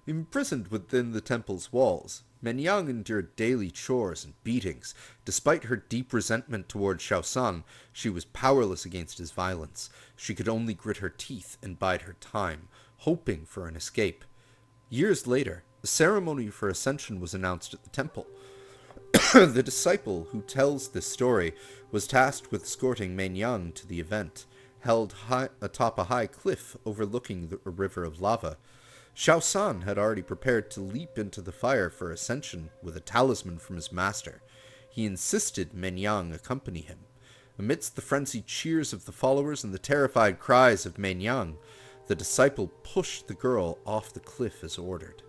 Imprisoned within the temple's walls, Menyang endured daily chores and beatings. Despite her deep resentment toward Shaosan, she was powerless against his violence. She could only grit her teeth and bide her time, hoping for an escape. Years later, a ceremony for ascension was announced at the temple. The disciple who tells this story was tasked with escorting Menyang to the event, held high atop a high cliff overlooking a river of lava. Shaosan had already prepared to leap into the fire for ascension with a talisman from his master. He insisted Menyang accompany him. Amidst the frenzied cheers of the followers and the terrified cries of Menyang, the disciple pushed the girl off the cliff as ordered.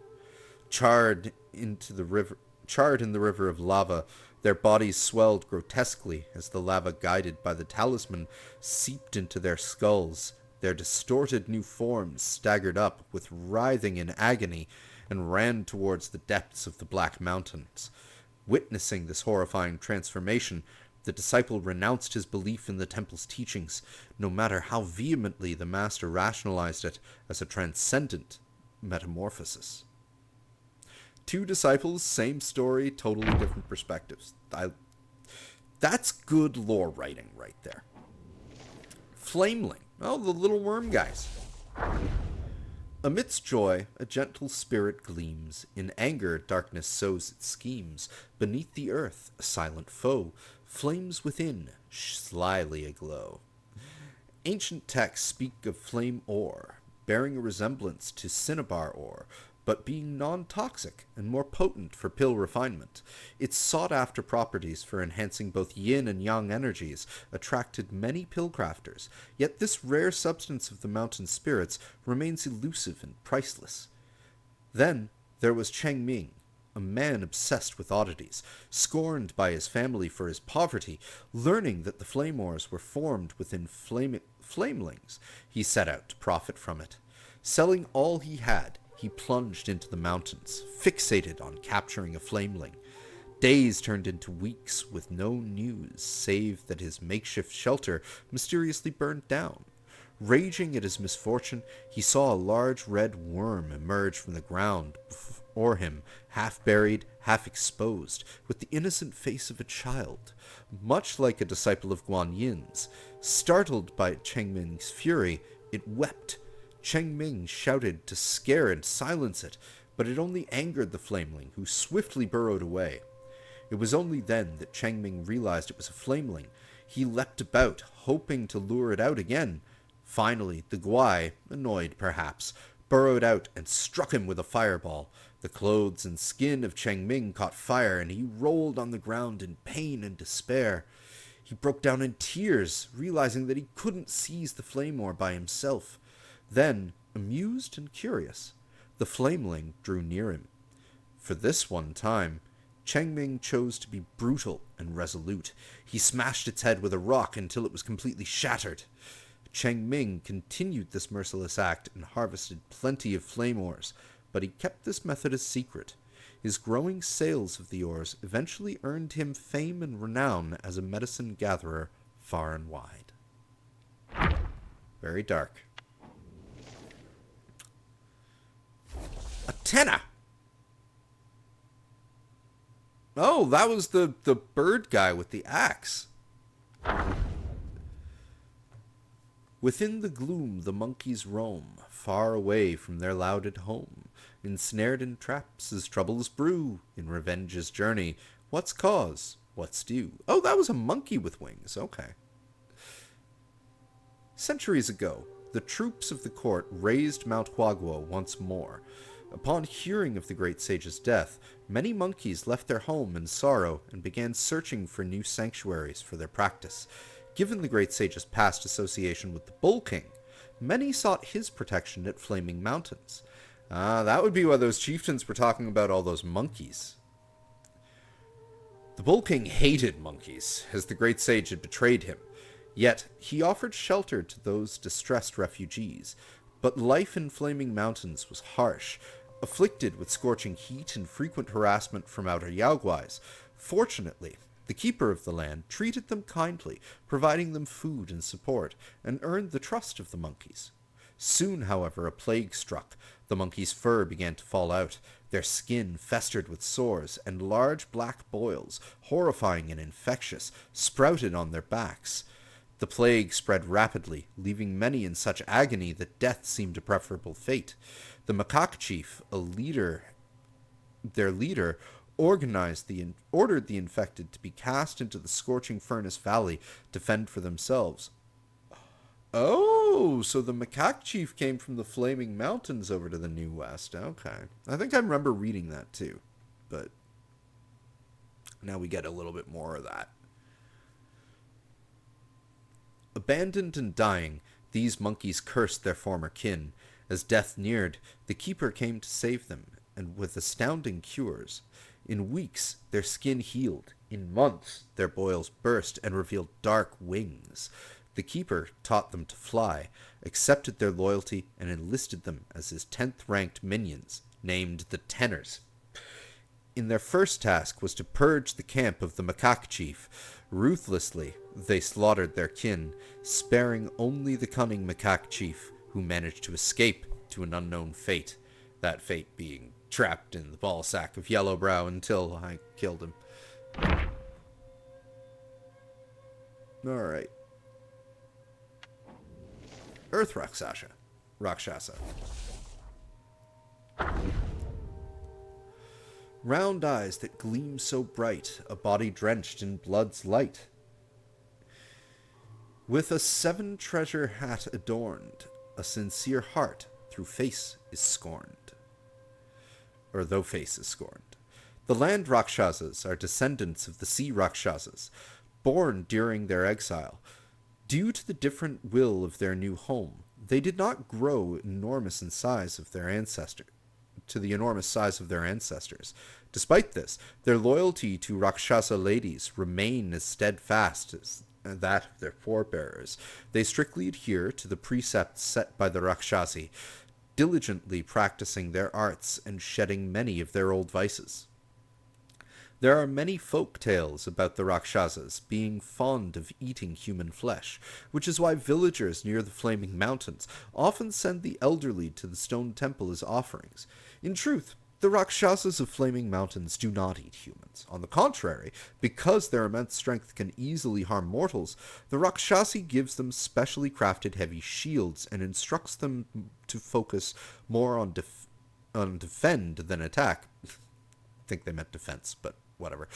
Charred in the river of lava, their bodies swelled grotesquely as the lava, guided by the talisman, seeped into their skulls. Their distorted new forms staggered up with writhing in agony and ran towards the depths of the Black Mountains. Witnessing this horrifying transformation, the disciple renounced his belief in the temple's teachings, no matter how vehemently the master rationalized it as a transcendent metamorphosis. 2 disciples, same story, totally different perspectives. That's good lore writing right there. Flameling. Oh, the little worm guys. Amidst joy, a gentle spirit gleams. In anger, darkness sows its schemes. Beneath the earth, a silent foe. Flames within, slyly aglow. Ancient texts speak of flame ore, bearing a resemblance to cinnabar ore, but being non-toxic and more potent for pill refinement. Its sought-after properties for enhancing both yin and yang energies attracted many pill crafters, yet this rare substance of the mountain spirits remains elusive and priceless. Then there was Cheng Ming, a man obsessed with oddities, scorned by his family for his poverty. Learning that the flame ores were formed within flamelings, he set out to profit from it. Selling all he had, he plunged into the mountains, fixated on capturing a flameling. Days turned into weeks with no news, save that his makeshift shelter mysteriously burned down. Raging at his misfortune, he saw a large red worm emerge from the ground before him, half buried, half exposed, with the innocent face of a child, much like a disciple of Guan Yin's. Startled by Cheng Ming's fury, it wept. Cheng Ming shouted to scare and silence it, but it only angered the flameling, who swiftly burrowed away. It was only then that Cheng Ming realized it was a flameling. He leapt about, hoping to lure it out again. Finally, the Guai, annoyed perhaps, burrowed out and struck him with a fireball. The clothes and skin of Cheng Ming caught fire, and he rolled on the ground in pain and despair. He broke down in tears, realizing that he couldn't seize the flame ore by himself. Then, amused and curious, the flameling drew near him. For this one time, Cheng Ming chose to be brutal and resolute. He smashed its head with a rock until it was completely shattered. Cheng Ming continued this merciless act and harvested plenty of flame ores, but he kept this method a secret. His growing sales of the ores eventually earned him fame and renown as a medicine gatherer far and wide. Very dark. A tenna! Oh, that was the bird guy with the axe. Within the gloom the monkeys roam, far away from their lauded home, ensnared in traps as troubles brew, in revenge's journey. What's cause? What's due? Oh, that was a monkey with wings. Okay. Centuries ago, the troops of the court raised Mount Huaguo once more. Upon hearing of the great sage's death, many monkeys left their home in sorrow and began searching for new sanctuaries for their practice. Given the great sage's past association with the Bull King, many sought his protection at Flaming Mountains. That would be why those chieftains were talking about all those monkeys. The Bull King hated monkeys, as the great sage had betrayed him. Yet, he offered shelter to those distressed refugees. But life in Flaming Mountains was harsh, afflicted with scorching heat and frequent harassment from outer Yaoguais. Fortunately, the keeper of the land treated them kindly, providing them food and support, and earned the trust of the monkeys. Soon, however, a plague struck. The monkeys' fur began to fall out. Their skin festered with sores, and large black boils, horrifying and infectious, sprouted on their backs. The plague spread rapidly, leaving many in such agony that death seemed a preferable fate. The macaque chief, their leader, ordered the infected to be cast into the scorching furnace valley to fend for themselves. Oh, so the macaque chief came from the Flaming Mountains over to the New West. Okay. I think I remember reading that too, but now we get a little bit more of that. Abandoned and dying, these monkeys cursed their former kin. As death neared, the keeper came to save them, and with astounding cures. In weeks, their skin healed. In months, their boils burst and revealed dark wings. The keeper taught them to fly, accepted their loyalty, and enlisted them as his 10th-ranked minions, named the Tenors. In their first task was to purge the camp of the macaque chief. Ruthlessly, they slaughtered their kin, sparing only the cunning macaque chief, who managed to escape to an unknown fate, that fate being trapped in the ball sack of Yellowbrow until I killed him. Alright. Earth Rakshasa. Round eyes that gleam so bright, a body drenched in blood's light. With a 7-treasure hat adorned, a sincere heart through face is scorned. Or though face is scorned. The land Rakshasas are descendants of the sea Rakshasas, born during their exile. Due to the different will of their new home, they did not grow enormous in size of their ancestors. To the enormous size of their ancestors. Despite this, their loyalty to Rakshasa ladies remain as steadfast as that of their forebears. They strictly adhere to the precepts set by the Rakshasi, diligently practicing their arts and shedding many of their old vices. There are many folk tales about the Rakshasas being fond of eating human flesh, which is why villagers near the Flaming Mountains often send the elderly to the stone temple as offerings. In truth, the Rakshasas of Flaming Mountains do not eat humans. On the contrary, because their immense strength can easily harm mortals, the Rakshasi gives them specially crafted heavy shields and instructs them to focus more on defend than attack. I think they meant defense, but whatever.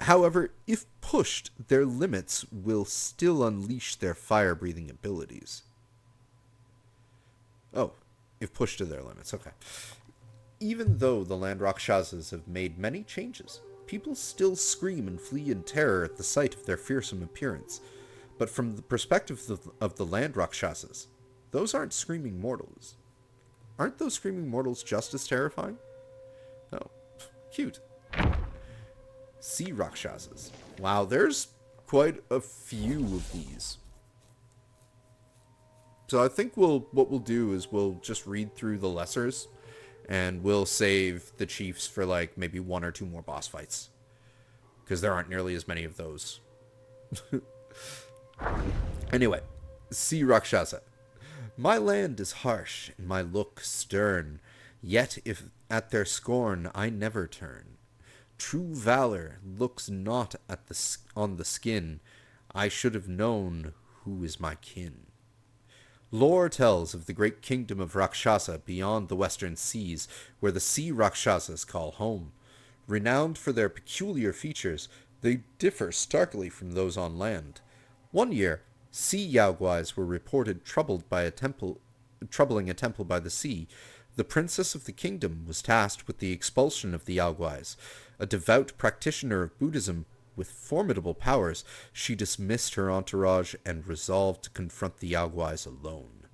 However, if pushed, their limits will still unleash their fire-breathing abilities. Oh, if pushed to their limits, okay. Even though the Land Rakshasas have made many changes, people still scream and flee in terror at the sight of their fearsome appearance. But from the perspective of the Land Rakshasas, those aren't screaming mortals. Aren't those screaming mortals just as terrifying? Oh, cute. Sea Rakshasas. Wow, there's quite a few of these. So I think what we'll do is we'll just read through the lessers, and we'll save the chiefs for like maybe one or two more boss fights, because there aren't nearly as many of those. Anyway, Sea Rakshasa. My land is harsh and my look stern, yet if at their scorn I never turn. True valor looks not at on the skin. I should have known who is my kin. Lore tells of the great kingdom of Rakshasa beyond the western seas, where the sea Rakshasas call home. Renowned for their peculiar features, they differ starkly from those on land. One year, sea Yaoguais were reported troubling a temple by the sea. The princess of the kingdom was tasked with the expulsion of the Yaoguais. A devout practitioner of Buddhism with formidable powers, she dismissed her entourage and resolved to confront the Yaoguais alone.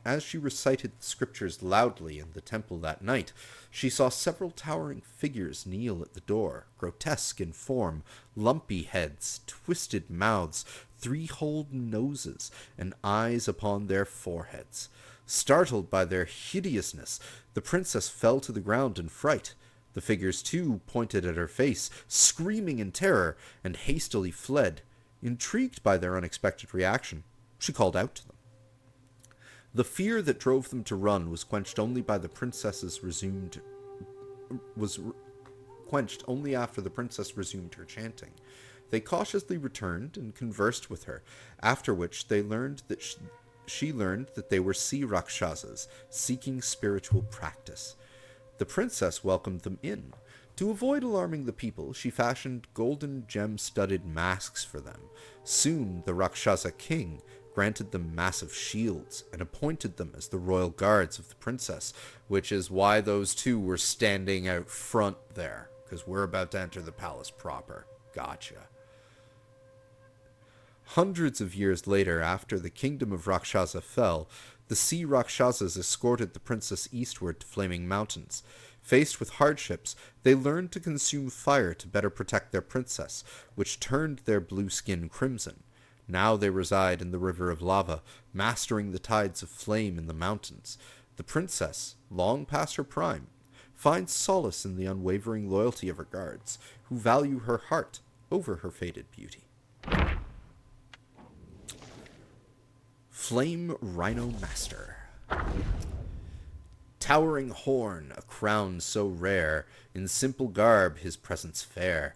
As she recited the scriptures loudly in the temple that night, she saw several towering figures kneel at the door, grotesque in form, lumpy heads, twisted mouths, three-holed noses, and eyes upon their foreheads. Startled by their hideousness, the princess fell to the ground in fright. The figures, too, pointed at her face, screaming in terror, and hastily fled. Intrigued by their unexpected reaction, she called out to them. The fear that drove them to run was quenched only after the princess resumed her chanting. They cautiously returned and conversed with her, after which they learned that she learned that they were sea Rakshasas, seeking spiritual practice. The princess welcomed them in. To avoid alarming the people, she fashioned golden gem-studded masks for them. Soon, the Rakshasa king granted them massive shields and appointed them as the royal guards of the princess, which is why those two were standing out front there, because we're about to enter the palace proper. Gotcha. Hundreds of years later, after the kingdom of Rakshasa fell, the sea Rakshasas escorted the princess eastward to Flaming Mountains. Faced with hardships, they learned to consume fire to better protect their princess, which turned their blue skin crimson. Now they reside in the river of lava, mastering the tides of flame in the mountains. The princess, long past her prime, finds solace in the unwavering loyalty of her guards, who value her heart over her faded beauty. Flame Rhino Master. Towering horn, a crown so rare, in simple garb his presence fair.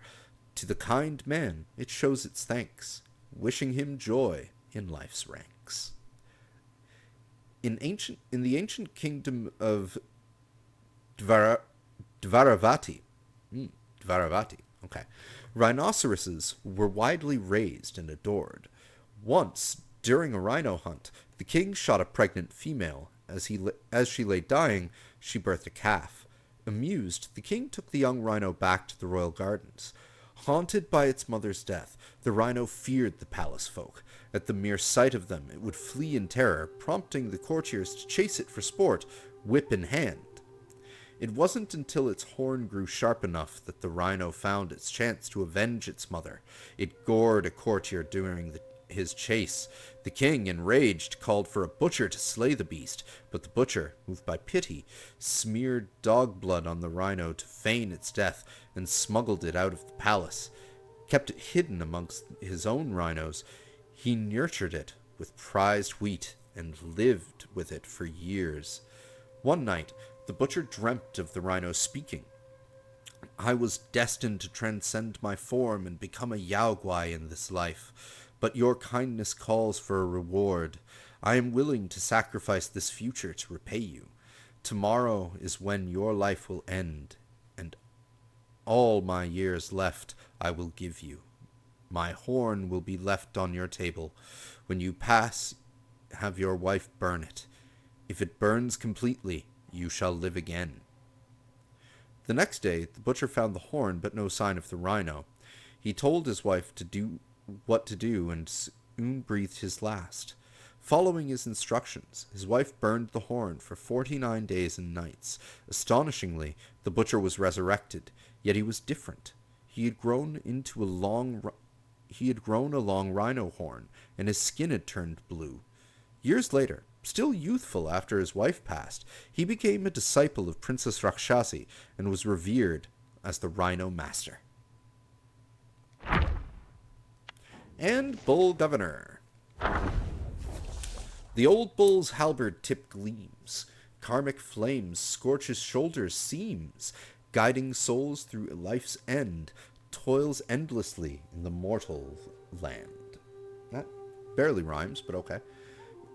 To the kind man it shows its thanks, wishing him joy in life's ranks. In the ancient kingdom of Dvaravati, rhinoceroses were widely raised and adored. Once, during a rhino hunt, the king shot a pregnant female. As she lay dying, she birthed a calf. Amused, the king took the young rhino back to the royal gardens. Haunted by its mother's death, the rhino feared the palace folk. At the mere sight of them, it would flee in terror, prompting the courtiers to chase it for sport, whip in hand. It wasn't until its horn grew sharp enough that the rhino found its chance to avenge its mother. It gored a courtier during his chase. The king, enraged, called for a butcher to slay the beast, but the butcher, moved by pity, smeared dog blood on the rhino to feign its death and smuggled it out of the palace. Kept it hidden amongst his own rhinos. He nurtured it with prized wheat and lived with it for years. One night, the butcher dreamt of the rhino speaking. I was destined to transcend my form and become a Yaoguai in this life, but your kindness calls for a reward. I am willing to sacrifice this future to repay you. Tomorrow is when your life will end, and all my years left I will give you. My horn will be left on your table. When you pass, have your wife burn it. If it burns completely, you shall live again. The next day, the butcher found the horn, but no sign of the rhino. He told his wife to do what to do, and soon breathed his last. Following his instructions, his wife burned the horn for 49 days and nights. Astonishingly, the butcher was resurrected, yet he was different. He had grown a long rhino horn, and his skin had turned blue. Years later, still youthful after his wife passed, he became a disciple of Princess Rakshasi and was revered as the Rhino Master. And Bull Governor. The old bull's halberd tip gleams. Karmic flames scorch his shoulders' seams. Guiding souls through life's end, toils endlessly in the mortal land. That barely rhymes, but okay.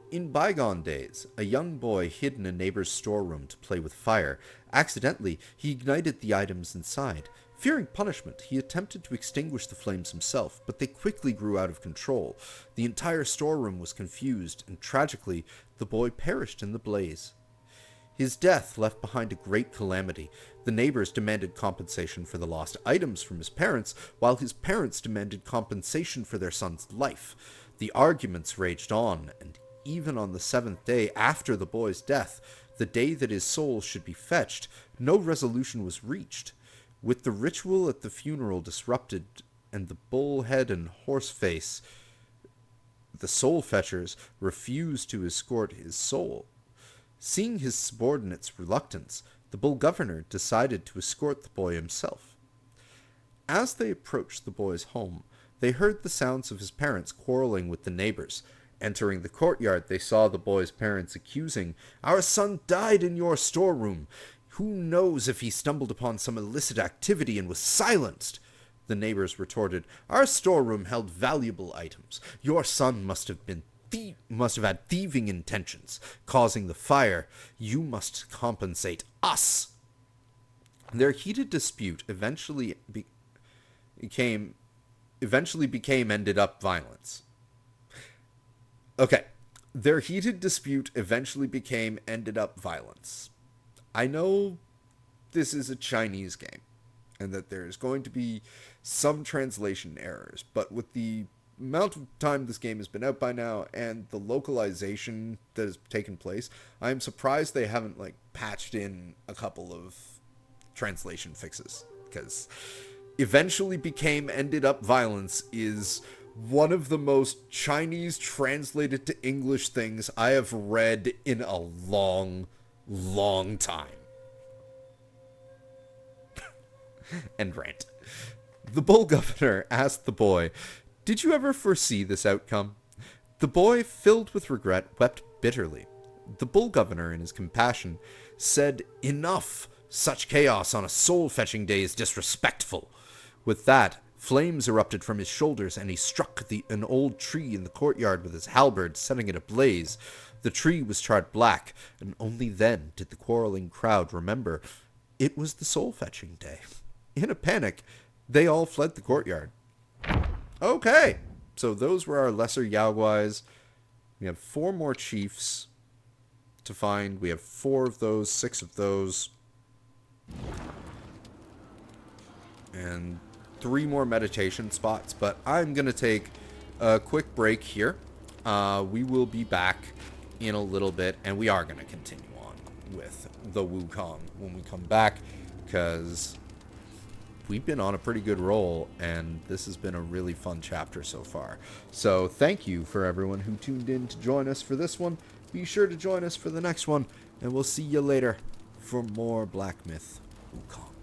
In bygone days, a young boy hid in a neighbor's storeroom to play with fire. Accidentally, he ignited the items inside. Fearing punishment, he attempted to extinguish the flames himself, but they quickly grew out of control. The entire storeroom was confused, and tragically, the boy perished in the blaze. His death left behind a great calamity. The neighbors demanded compensation for the lost items from his parents, while his parents demanded compensation for their son's life. The arguments raged on, and even on the 7th day after the boy's death, the day that his soul should be fetched, no resolution was reached. With the ritual at the funeral disrupted and the bull head and horse face, the soul fetchers refused to escort his soul. Seeing his subordinates' reluctance, the bull governor decided to escort the boy himself. As they approached the boy's home, they heard the sounds of his parents quarreling with the neighbors. Entering the courtyard, they saw the boy's parents accusing, "Our son died in your storeroom. Who knows if he stumbled upon some illicit activity and was silenced?" The neighbors retorted, "Our storeroom held valuable items. Your son must have had thieving intentions, causing the fire. You must compensate us." Their heated dispute eventually ended up violence. Okay, their heated dispute ended up violence. I know this is a Chinese game, and that there's going to be some translation errors, but with the amount of time this game has been out by now, and the localization that has taken place, I'm surprised they haven't, patched in a couple of translation fixes, because ended up violence is one of the most Chinese translated to English things I have read in a long, long time. End rant. The bull governor asked the boy, "Did you ever foresee this outcome?" The boy, filled with regret, wept bitterly. The bull governor, in his compassion, said, "Enough! Such chaos on a soul-fetching day is disrespectful." With that, flames erupted from his shoulders, and he struck an old tree in the courtyard with his halberd, setting it ablaze. The tree was charred black, and only then did the quarreling crowd remember it was the soul-fetching day. In a panic, they all fled the courtyard. Okay, so those were our lesser Yaoguais. We have 4 more chiefs to find. We have 4 of those, 6 of those, and 3 more meditation spots, but I'm going to take a quick break here. We will be back in a little bit, and we are going to continue on with the Wukong when we come back, because we've been on a pretty good roll, and this has been a really fun chapter so far. So thank you for everyone who tuned in to join us for this one. Be sure to join us for the next one, and we'll see you later for more Black Myth Wukong.